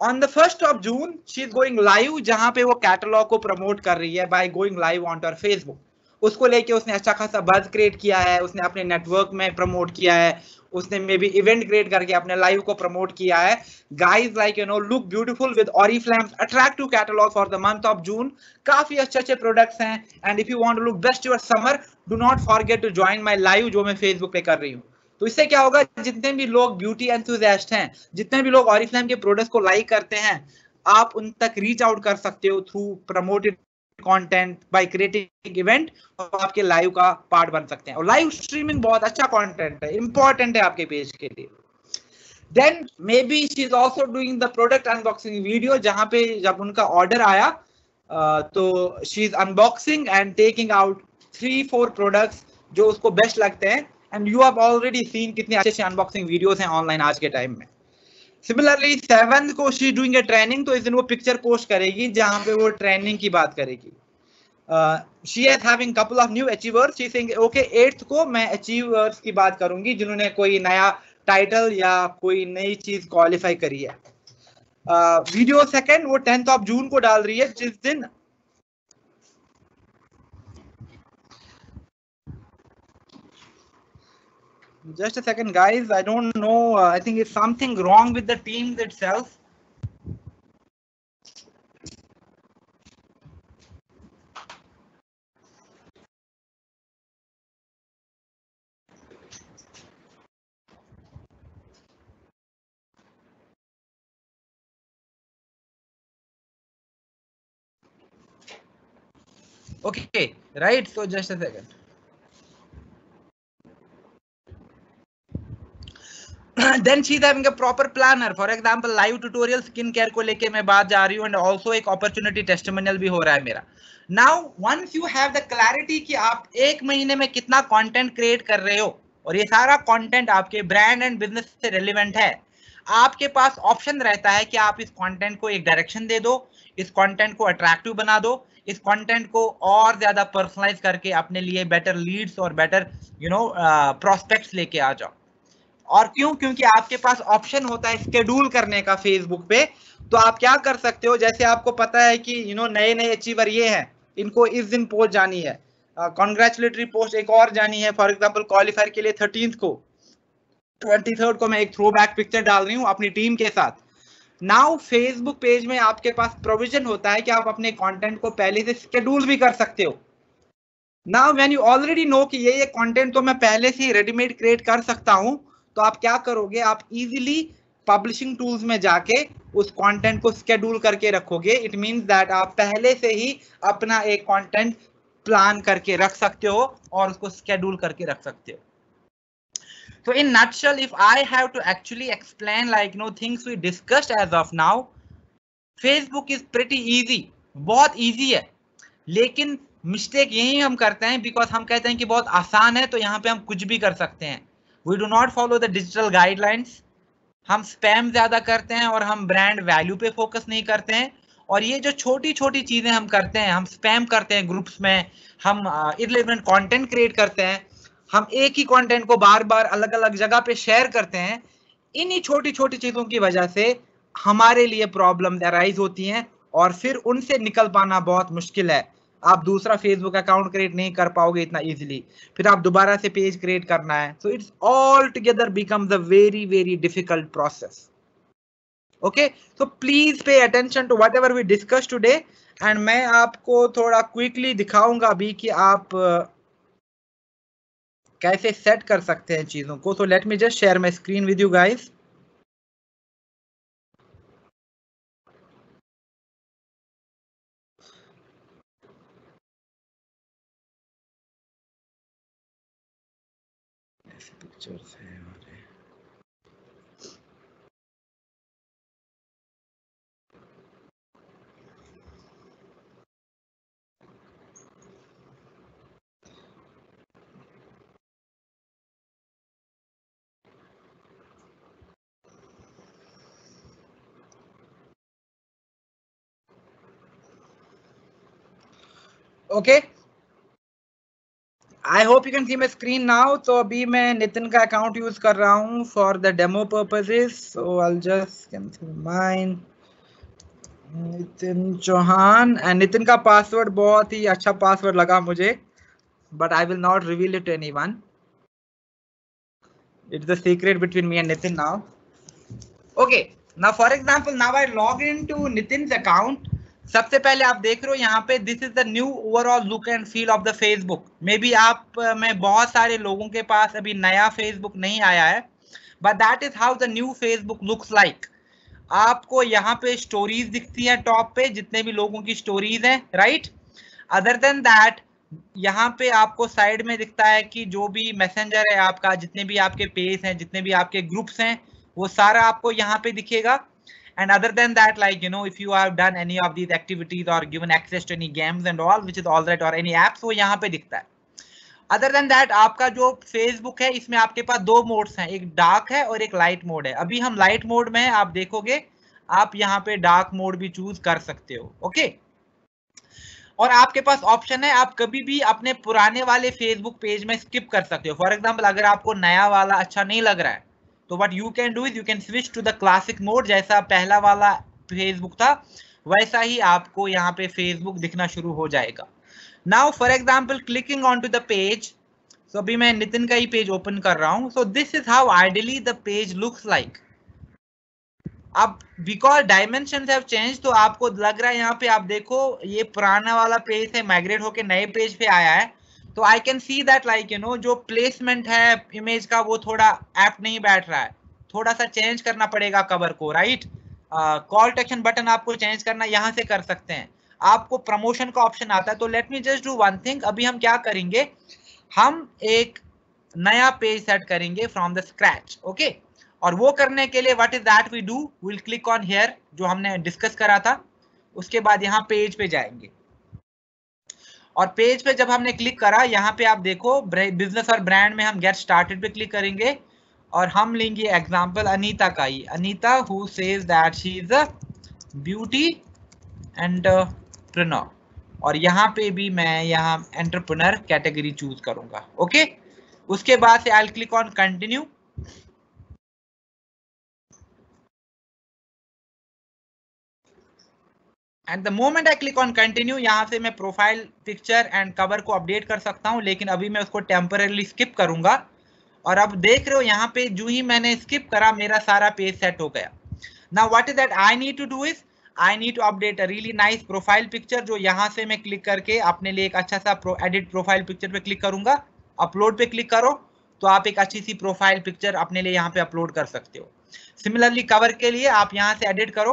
on the 1st of June she is going live, जहां पे वो कैटलॉग को प्रमोट कर रही है by going live on her Facebook. उसको लेके उसने अच्छा खासा बज क्रिएट किया है, उसने अपने नेटवर्क में प्रमोट किया है, उसने मे बी इवेंट क्रिएट करके अपने लाइव को प्रमोट किया है. Guys like you know look beautiful with Oriflame's attractive catalogue for the month of June. काफी अच्छे अच्छे प्रोडक्ट्स हैं. And if you want to look best your summer, do not forget to join my live जो मैं Facebook पे कर रही हूँ. तो इससे क्या होगा, जितने भी लोग ब्यूटी एंथुसियास्ट हैं, जितने भी लोग ऑरिफ्लेम के प्रोडक्ट्स को लाइक करते हैं, आप उन तक रीच आउट कर सकते हो through promoted content by creating event, और आपके लाइव का पार्ट बन सकते हैं. और लाइव स्ट्रीमिंग बहुत अच्छा कंटेंट है, इंपॉर्टेंट है आपके पेज के लिए. Then maybe she is also doing the product unboxing video, जहां पे जब उनका ऑर्डर आया तो she is unboxing and taking out 3-4 products जो उसको बेस्ट लगते हैं. And you have already seen कितने अच्छे अच्छे अनबॉक्सिंग वीडियोस हैं ऑनलाइन आज के टाइम में. सिमिलरली 7th को शी डूइंग ए ट्रेनिंग, तो इस दिन वो पिक्चर पोस्ट करेगी जहां पे वो ट्रेनिंग की बात करेगी. She is having couple of new achievers. She saying okay 8th को मैं अचीवर्स की बात करूंगी जिन्होंने कोई नया टाइटल या कोई नई चीज क्वालिफाई करी है. वीडियो सेकंड वो 10th of June को डाल रही है, जिस दिन just a second guys, I don't know, I think it's something wrong with the teams itself. Okay, right, so just a second. Then she's having a proper planner. For example, live tutorial skin care को लेके मैं बात जा रही हूँ, and also एक opportunity testimonial भी हो रहा है मेरा. Now once you have the clarity कि आप एक महीने में कितना कंटेंट क्रिएट कर रहे हो और ये सारा कंटेंट आपके ब्रांड एंड बिजनेस से रिलेवेंट है, आपके पास ऑप्शन रहता है कि आप इस कंटेंट को एक डायरेक्शन दे दो, इस कंटेंट को अट्रैक्टिव बना दो, इस कंटेंट को और ज्यादा पर्सनलाइज करके अपने लिए बेटर लीड्स और बेटर यू नो प्रोस्पेक्ट्स लेके आ जाओ. और क्यों? क्योंकि आपके पास ऑप्शन होता है शेड्यूल करने का फेसबुक पे. तो आप क्या कर सकते हो, जैसे आपको पता है कि यू नो नए नए अचीवर ये हैं, इनको इस दिन पोस्ट जानी है, कॉन्ग्रेचुलेटरी पोस्ट एक और जानी है. फॉर एग्जांपल क्वालिफायर के लिए 13th को, 23rd को मैं एक थ्रो बैक पिक्चर डाल रही हूँ अपनी टीम के साथ. नाउ फेसबुक पेज में आपके पास प्रोविजन होता है कि आप अपने कंटेंट को पहले से शेड्यूल भी कर सकते हो. Now when you already know कि ये कंटेंट तो मैं पहले से ही रेडीमेड क्रिएट कर सकता हूं, तो आप क्या करोगे, आप इजीली पब्लिशिंग टूल्स में जाके उस कंटेंट को शेड्यूल करके रखोगे। इट मींस दैट आप पहले से ही अपना एक कंटेंट प्लान करके रख सकते हो और उसको शेड्यूल करके रख सकते हो। So in nutshell, if I have to actually explain like things we discussed as of now, Facebook is pretty easy, बहुत easy है, लेकिन मिस्टेक यही हम करते हैं बिकॉज हम कहते हैं कि बहुत आसान है तो यहाँ पे हम कुछ भी कर सकते हैं। We do not follow the digital guidelines, हम स्पैम ज्यादा करते हैं और हम ब्रांड वैल्यू पे फोकस नहीं करते हैं। और ये जो छोटी छोटी चीजें हम करते हैं, हम स्पैम करते हैं ग्रुप्स में, हम इररिलेवेंट कंटेंट क्रिएट करते हैं, हम एक ही कंटेंट को बार बार अलग अलग जगह पे शेयर करते हैं, इन्हीं छोटी छोटी चीजों की वजह से हमारे लिए प्रॉब्लम अराइज होती हैं और फिर उनसे निकल पाना बहुत मुश्किल है। आप दूसरा फेसबुक अकाउंट क्रिएट नहीं कर पाओगे इतना इजीली, फिर आप दोबारा से पेज क्रिएट करना है, so it's all together becomes a very very difficult process. Okay, so please pay attention to whatever we discuss today and मैं आपको थोड़ा क्विकली दिखाऊंगा अभी कि आप कैसे सेट कर सकते हैं चीजों को। So let me just share my screen with you guys. Pictures है okay, I hope you can see my screen now. तो अभी मैं नितिन का अकाउंट यूज कर रहा हूँ for the demo purposes, so I will just cancel mine Nitin Chauhan and Nitin का password बहुत ही अच्छा पासवर्ड लगा मुझे, but I will not reveal it to anyone, it's the secret between me and Nitin now. Okay, now for example now I log into Nitin's account. सबसे पहले आप देख रहे हो यहाँ पे this is the new overall look and feel of the Facebook. May be आप में बहुत सारे लोगों के पास अभी नया फेसबुक नहीं आया है, but that is how the new Facebook looks like. आपको यहाँ पे स्टोरीज दिखती हैं टॉप पे, जितने भी लोगों की स्टोरीज हैं, राइट। अदर देन दैट यहाँ पे आपको साइड में दिखता है कि जो भी मैसेंजर है आपका, जितने भी आपके पेज हैं, जितने भी आपके ग्रुप्स हैं, वो सारा आपको यहाँ पे दिखेगा। And other than that, like if you have done any of these activities or given access to any games and all, which is all right, or any apps, वो यहाँ पे दिखता है। Other than that, आपका जो Facebook है इसमें आपके पास दो मोड्स हैं, एक डार्क है और एक लाइट मोड है। अभी हम लाइट मोड में हैं, आप देखोगे आप यहाँ पे डार्क मोड भी चूज कर सकते हो। ओके, और आपके पास ऑप्शन है आप कभी भी अपने पुराने वाले फेसबुक पेज में स्किप कर सकते हो। फॉर एग्जाम्पल अगर आपको नया वाला अच्छा नहीं लग रहा है तो what you can do is you can switch to the classic mode. जैसा पहला वाला फेसबुक था वैसा ही आपको यहाँ पे फेसबुक दिखना शुरू हो जाएगा। Now for example clicking on to the page, so अभी मैं नितिन का ही पेज ओपन कर रहा हूँ। So this is how ideally the page looks like. अब बिकॉज डायमेंशंस हैव चेंज, तो आपको लग रहा है यहाँ पे आप देखो ये पुराना वाला पेज है माइग्रेट होके नए पेज पे आया है, तो I can see that like जो प्लेसमेंट है इमेज का वो थोड़ा ऐप नहीं बैठ रहा है, थोड़ा सा चेंज करना पड़ेगा कवर को, right. Call to action button आपको चेंज करना यहाँ से कर सकते हैं, आपको प्रमोशन का ऑप्शन आता है। तो let me just do one thing, अभी हम क्या करेंगे, हम एक नया पेज सेट करेंगे फ्रॉम द स्क्रैच। ओके, और वो करने के लिए what is that we do, will click on here जो हमने डिस्कस करा था, उसके बाद यहाँ पेज पे जाएंगे और पेज पे जब हमने क्लिक करा यहाँ पे आप देखो बिजनेस और ब्रांड में हम गेट स्टार्टेड पे क्लिक करेंगे और हम लेंगे एग्जांपल अनीता का ही, Anita who says that she is a beauty entrepreneur, और यहाँ पे भी मैं यहाँ एंटरप्रेन्योर कैटेगरी चूज करूंगा। ओके, उसके बाद से I will click on continue and the moment I click on continue यहाँ से मैं प्रोफाइल पिक्चर एंड कवर को अपडेट कर सकता हूँ, लेकिन अभी मैं उसको टेम्पररी स्किप करूंगा। और अब देख रहे हो यहाँ पे जो ही मैंने स्किप करा मेरा सारा पेज सेट हो गया। Now what is that I need to do is I need to update a really nice profile picture, जो यहाँ से मैं क्लिक करके अपने लिए एक अच्छा सा एडिट प्रोफाइल पिक्चर पे क्लिक करूंगा, अपलोड पे क्लिक करो तो आप एक अच्छी सी प्रोफाइल पिक्चर अपने लिए यहाँ पे अपलोड कर सकते हो। सिमिलरली कवर के लिए आप यहाँ से एडिट करो,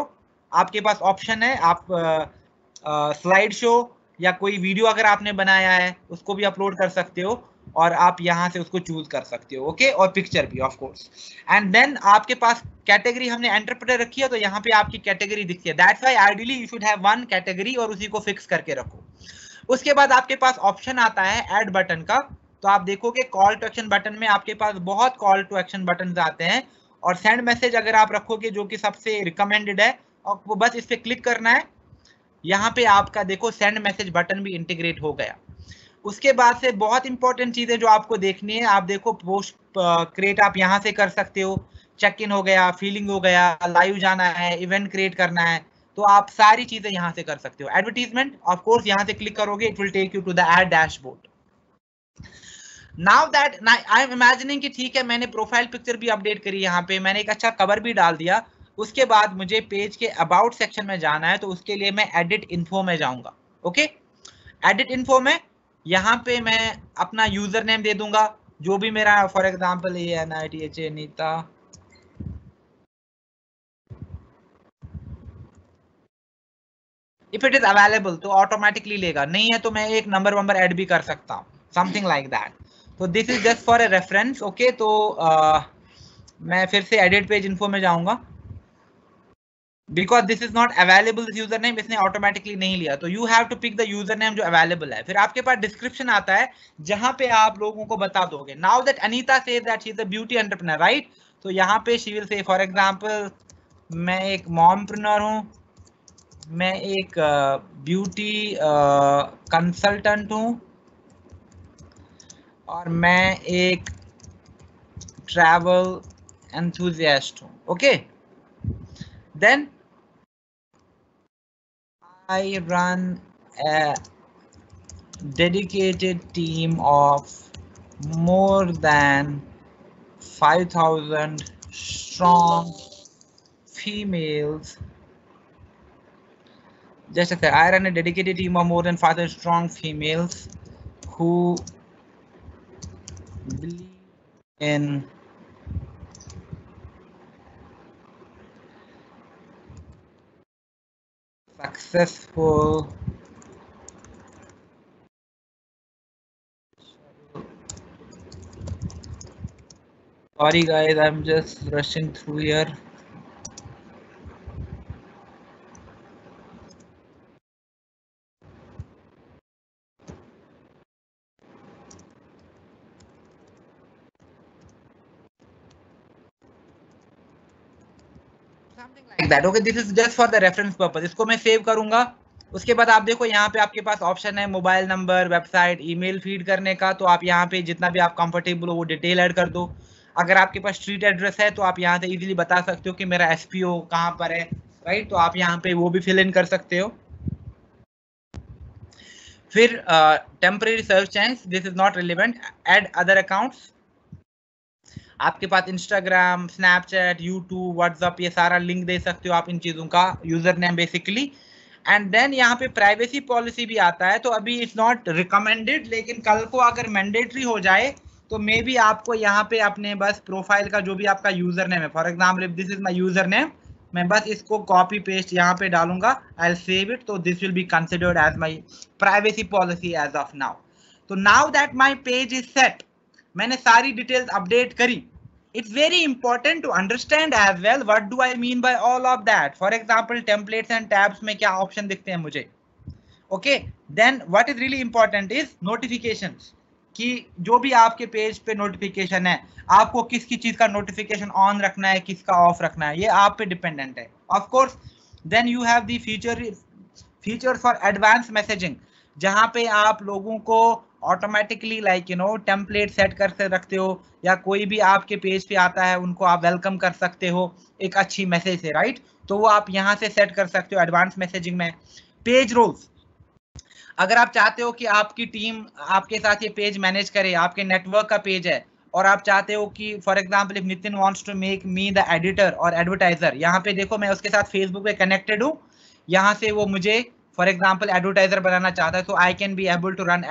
आपके पास ऑप्शन है, आप स्लाइड शो या कोई वीडियो अगर आपने बनाया है उसको भी अपलोड कर सकते हो और आप यहाँ से उसको चूज कर सकते हो। ओके, और पिक्चर भी ऑफ कोर्स। एंड देन आपके पास कैटेगरी हमने एंटरप्रेटर रखी है तो यहाँ पे आपकी कैटेगरी दिखती है। That's why ideally you should have one category और उसी को फिक्स करके रखो। उसके बाद आपके पास ऑप्शन आता है ऐड बटन का, तो आप देखोगे कॉल टू एक्शन बटन में आपके पास बहुत कॉल टू एक्शन बटन आते हैं और सेंड मैसेज अगर आप रखोगे जो कि सबसे रिकमेंडेड है, और वो बस इस पे क्लिक करना है, यहाँ पे आपका देखो सेंड मैसेज बटन भी इंटीग्रेट हो गया। उसके बाद से बहुत इंपॉर्टेंट चीजें जो आपको देखनी है, आप देखो पोस्ट क्रिएट आप यहाँ से कर सकते हो, चेक इन हो गया, फीलिंग हो गया, लाइव जाना है, इवेंट क्रिएट करना है, तो आप सारी चीजें यहाँ से कर सकते हो। एडवर्टीजमेंट ऑफ कोर्स यहाँ से क्लिक करोगे, it will take you to the ad dashboard. Now that I am imagining कि ठीक है मैंने प्रोफाइल पिक्चर भी अपडेट करी, यहाँ पे मैंने एक अच्छा कवर भी डाल दिया, उसके बाद मुझे पेज के अबाउट सेक्शन में जाना है, तो उसके लिए मैं एडिट इन्फो में जाऊंगा। ओके, एडिट इन्फो में यहाँ पे मैं अपना यूजर नेम दे दूंगा, जो भी मेरा फॉर एग्जांपल ये NITHA Nita, if it is available तो ऑटोमेटिकली लेगा, नहीं है तो मैं एक नंबर ऐड भी कर सकता हूँ, समथिंग लाइक दैट। तो this is just for a reference. Okay, तो मैं फिर से एडिट पेज इन्फो में जाऊंगा, because this is not available this user name, इसने ऑटोमेटिकली नहीं लिया, तो you have to pick the user name जो अवेलेबल है। फिर आपके पास डिस्क्रिप्शन आता है जहां पे आप लोगों को बता दोगे, now that Anita says that she is a beauty entrepreneur, right, तो यहाँ पे she will say for example मैं एक मॉमप्रेन्योर हूँ, मैं एक ब्यूटी कंसल्टेंट हूँ, और मैं एक ट्रैवल एंथुसियास्ट हूँ। Okay, then I run a dedicated team of more than 5,000 strong females. Just a second. I run a dedicated team of more than 5,000 strong females who believe in successful sorry guys, I'm just rushing through here. Like that. Okay, this is just for the reference purpose. इसको मैं save करूंगा। उसके बाद आप देखो यहाँ पे आपके पास ऑप्शन है mobile number, website, email feed करने का, तो आप यहाँ पे जितना भी आप कंफर्टेबल हो वो डिटेल ऐड कर दो। अगर आपके पास स्ट्रीट एड्रेस है तो आप यहाँ से इजीली बता सकते हो कि मेरा SPO कहाँ पर है, राइट, तो आप यहाँ पे वो भी फिल इन कर सकते हो। फिर temporary search change, this is not relevant, add other accounts, आपके पास इंस्टाग्राम, स्नैपचैट, यूट्यूब, व्हाट्सएप, ये सारा लिंक दे सकते हो आप इन चीजों का, user name basically. And then यहाँ पे प्राइवेसी पॉलिसी भी आता है, तो अभी इट्स नॉट रिकमेंडेड, लेकिन कल को अगर मैंडेटरी हो जाए तो मे बी आपको यहाँ पे अपने बस प्रोफाइल का जो भी आपका यूजर नेम है, for example if this is my user name, मैं बस इसको कॉपी पेस्ट यहाँ पे डालूंगा, आई विल सेव इट, तो this will be considered as my privacy policy as of now. तो now that my page is set, मैंने सारी डिटेल्स अपडेट करी, it's very important to understand as well what do I mean by all of that. For example, templates and tabs में क्या option दिखते हैं मुझे। Okay, then what is really important is notifications, कि जो भी आपके पेज पे नोटिफिकेशन है, आपको किसकी चीज का नोटिफिकेशन ऑन रखना है, किसका ऑफ रखना है, ये आप पे डिपेंडेंट है of course. Then you have the feature for advance messaging, जहां पे आप लोगों को automatically like you know template set कर रखते हो, या कोई भी आपके पेज पे आता है उनको आप वेलकम कर सकते हो एक अच्छी मैसेज से, राइट, तो वो आप यहाँ से सेट कर सकते हो एडवांस मैसेजिंग में। पेज रोल्स, अगर आप चाहते हो कि आपकी टीम आपके साथ ये पेज मैनेज करे, आपके नेटवर्क का पेज है और आप चाहते हो कि for example if Nitin wants to make me the editor और एडवर्टाइजर, यहाँ पे देखो मैं उसके साथ फेसबुक पे कनेक्टेड हूँ, यहाँ से वो मुझे फॉर एग्जाम्पल एडवर्टाइजर बनाना चाहता है, तो I can be able to run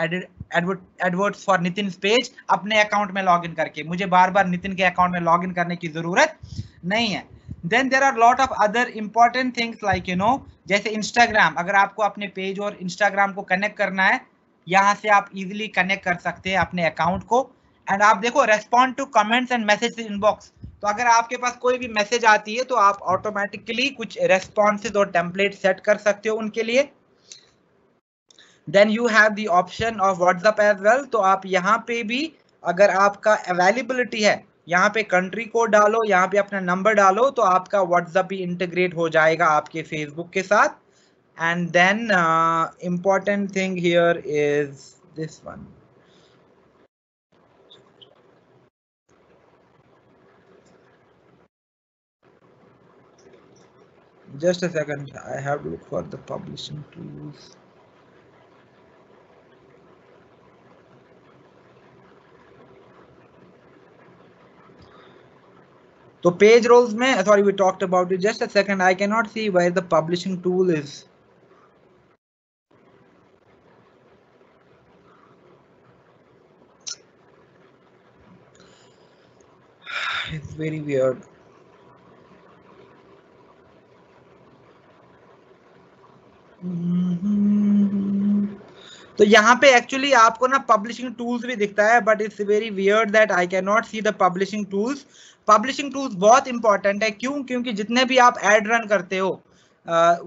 adverts for Nitin page अपने अकाउंट में लॉग इन करके, मुझे बार बार नितिन के अकाउंट में लॉग इन करने की जरूरत नहीं है। Then there are lot of other important things like you know, जैसे इंस्टाग्राम, अगर आपको अपने पेज और इंस्टाग्राम को कनेक्ट करना है, यहाँ से आप इजिली कनेक्ट कर सकते हैं अपने अकाउंट को। एंड आप देखो respond to comments and message inbox, तो अगर आपके पास कोई भी मैसेज आती है तो आप ऑटोमेटिकली कुछ रेस्पॉन्सेज और टेम्पलेट सेट कर सकते हो उनके लिए। Then you have the option of WhatsApp as well, तो आप यहाँ पे भी अगर आपका अवेलेबिलिटी है, यहाँ पे कंट्री कोड डालो, यहाँ पे अपना नंबर डालो, तो आपका व्हाट्सएप भी इंटीग्रेट हो जाएगा आपके फेसबुक के साथ। And then important thing here is this one, just a second, I have to look for the publishing tools. तो पेज रोल्स में, sorry we talked about it, just a second, I can not see where the publishing tool is. It's very weird. तो यहाँ पे actually आपको ना publishing tools भी दिखता है, but it's very weird that I can not see the publishing tools. Publishing tools बहुत important है, क्यों? क्योंकि जितने भी आप एड रन करते हो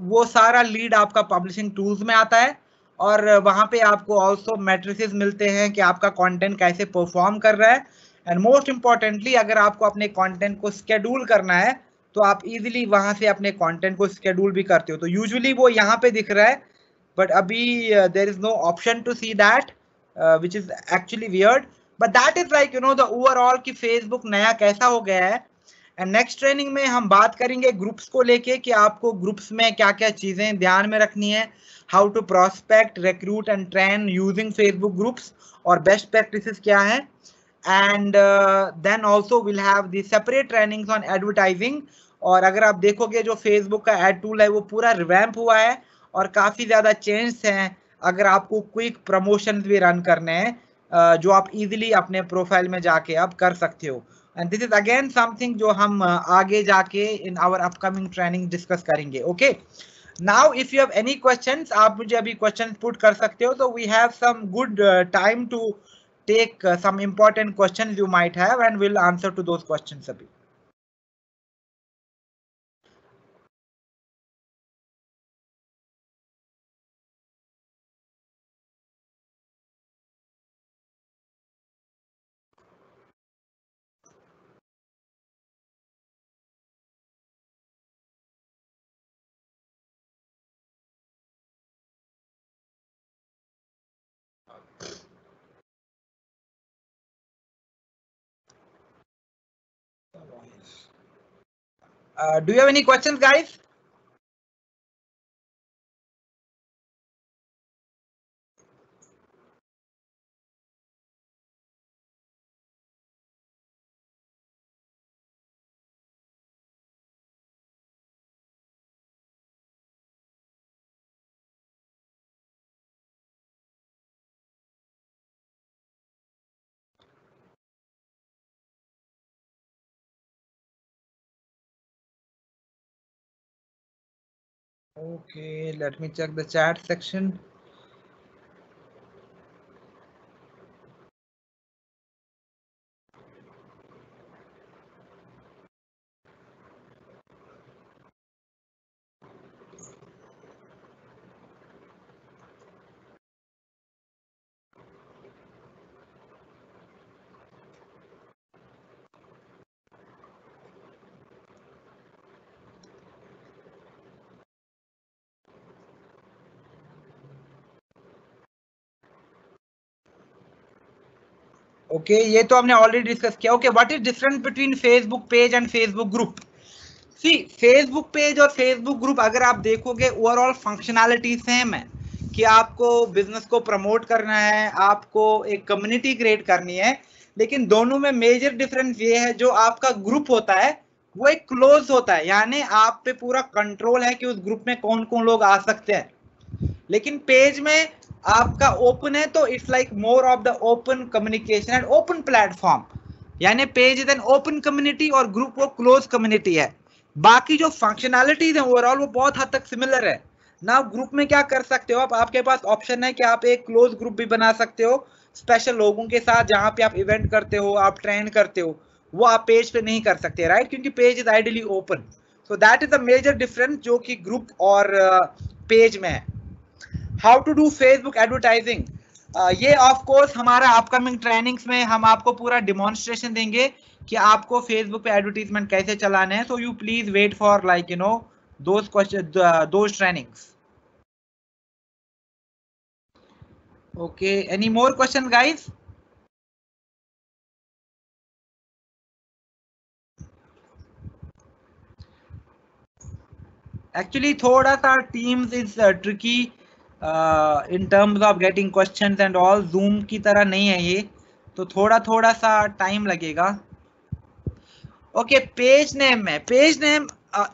वो सारा लीड आपका पब्लिशिंग टूल्स में आता है, और वहाँ पे आपको ऑल्सो मैट्रिसेस मिलते हैं कि आपका कंटेंट कैसे परफॉर्म कर रहा है। एंड मोस्ट इंपॉर्टेंटली, अगर आपको अपने कंटेंट को स्केड्यूल करना है तो आप इजीली वहाँ से अपने कंटेंट को स्केड्यूल भी करते हो। तो यूजुअली वो यहाँ पे दिख रहा है, but abhi there is no option to see that, which is actually weird, but that is like you know the overall कि Facebook नया कैसा हो गया है। एंड नेक्स्ट ट्रेनिंग में हम बात करेंगे ग्रुप्स को लेके कि आपको ग्रुप्स में क्या क्या चीजें ध्यान में रखनी है, how to prospect, recruit and train using Facebook groups, और बेस्ट प्रैक्टिसेस क्या है। And then also will have the separate trainings on advertising. और अगर आप देखोगे जो फेसबुक का एड टूल है वो पूरा रिवैम्प हुआ है और काफी ज्यादा चेंज हैं, अगर आपको क्विक प्रमोशन भी रन करने हैं जो आप इजीली अपने प्रोफाइल में जाके आप कर सकते हो। And this is again something जो हम आगे जाके in our upcoming training discuss करेंगे। Okay, now if you have any questions, आप मुझे अभी क्वेश्चंस पुट कर सकते हो, तो we have some good time to take some important questions you might have, and we'll answer to those questions abhi. Do you have any questions, guys? Okay, let me check the chat section. Okay, ये तो हमने already discuss किया। Okay, what is difference between Facebook page and Facebook group? See, Facebook page और Facebook group अगर आप देखोगे overall functionality same है कि आपको बिजनेस को प्रमोट करना है, आपको एक कम्युनिटी क्रिएट करनी है, लेकिन दोनों में मेजर डिफरेंस ये है जो आपका ग्रुप होता है वो एक क्लोज होता है, यानी आप पे पूरा कंट्रोल है कि उस ग्रुप में कौन कौन लोग आ सकते हैं। लेकिन पेज में आपका ओपन है, तो it's like more of the open communication and open platform, यानी page is an open community और ग्रुप वो क्लोज कम्युनिटी है। बाकी जो फंक्शनैलिटीज है ओवरऑल वो बहुत हद तक सिमिलर है ना। ग्रुप में क्या कर सकते हो आप, आपके पास ऑप्शन है कि आप एक क्लोज ग्रुप भी बना सकते हो स्पेशल लोगों के साथ, जहां पे आप इवेंट करते हो, आप ट्रेन करते हो, वो आप पेज पे नहीं कर सकते, राइट, क्योंकि page is ideally open. So that is the major difference जो कि ग्रुप और पेज में है। How to do Facebook advertising, ये ऑफ कोर्स हमारा अपकमिंग ट्रेनिंग्स में हम आपको पूरा डिमॉन्स्ट्रेशन देंगे कि आपको फेसबुक पे एडवर्टीजमेंट कैसे चलाने हैं। So you please wait for like you know those question, those trainings. Okay, any more question guys? Actually थोड़ा सा teams is tricky in terms of getting questions and all, Zoom की तरह नहीं है ये, तो थोड़ा थोड़ा सा टाइम लगेगा। ओके, पेज नेम में, page name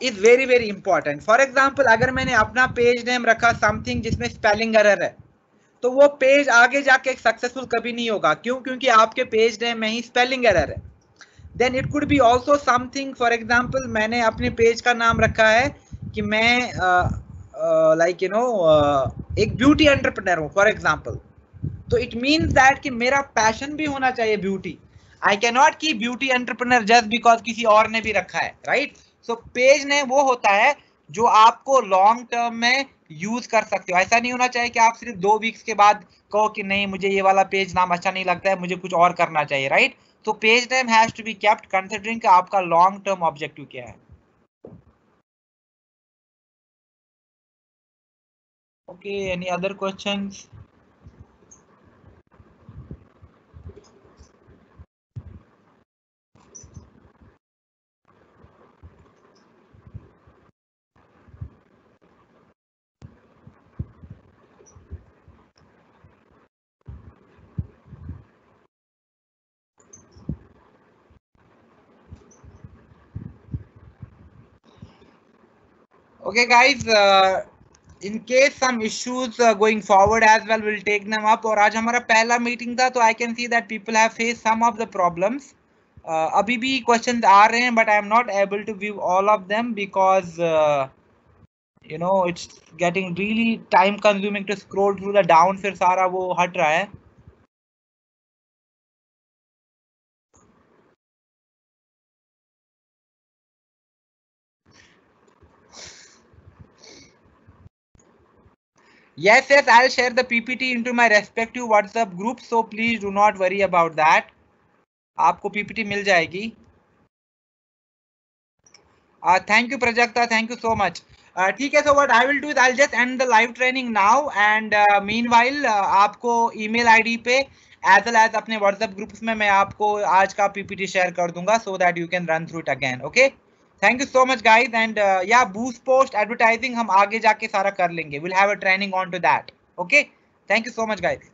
is very very important. For example अगर मैंने अपना पेज नेम रखा समथिंग जिसमें स्पेलिंग एरर है, तो वो पेज आगे जाके सक्सेसफुल कभी नहीं होगा। क्यों? क्योंकि आपके पेज नेम में ही स्पेलिंग एरर है। Then it could be also something, for example मैंने अपने पेज का नाम रखा है कि मैं लाइक यू नो एक ब्यूटी एंटरप्रेन्योर हूँ फॉर एग्जाम्पल, तो इट मीन्स दैट कि मेरा पैशन भी होना चाहिए ब्यूटी। आई कैन नॉट की ब्यूटी एंटरप्रेन्योर जस्ट बिकॉज किसी और ने भी रखा है, राइट। सो पेज ने वो होता है जो आपको लॉन्ग टर्म में यूज कर सकते हो। ऐसा नहीं होना चाहिए कि आप सिर्फ 2 वीक्स के बाद कहो कि नहीं मुझे ये वाला पेज नाम अच्छा नहीं लगता है, मुझे कुछ और करना चाहिए, राइट। तो page name has to be kept considering कि आपका लॉन्ग टर्म ऑब्जेक्टिव क्या है। Okay, any other questions? Okay guys, in case some issues going forward as well, we'll take them up. और आज हमारा पहला मीटिंग था, तो I can see that people have faced some of the problems. अभी भी questions आ रहे हैं, but I am not able to view all of them because you know it's getting really time consuming to scroll through the down, फिर सारा वो हट रहा है। Yes, yes, I'll share the PPT into my respective WhatsApp group, so please do not worry about that. आपको PPT मिल जाएगी। Thank you Prajakta, thank you so much. ठीक है, so what I will do is I'll just end the live training now and meanwhile आपको email ID पे as well as अपने WhatsApp groups में मैं आपको आज का PPT share कर दूंगा so that you can run through it again. Okay? Thank you so much guys and yeah, boost post advertising हम आगे जाके सारा कर लेंगे. We'll have a training on to that. Okay? Thank you so much guys.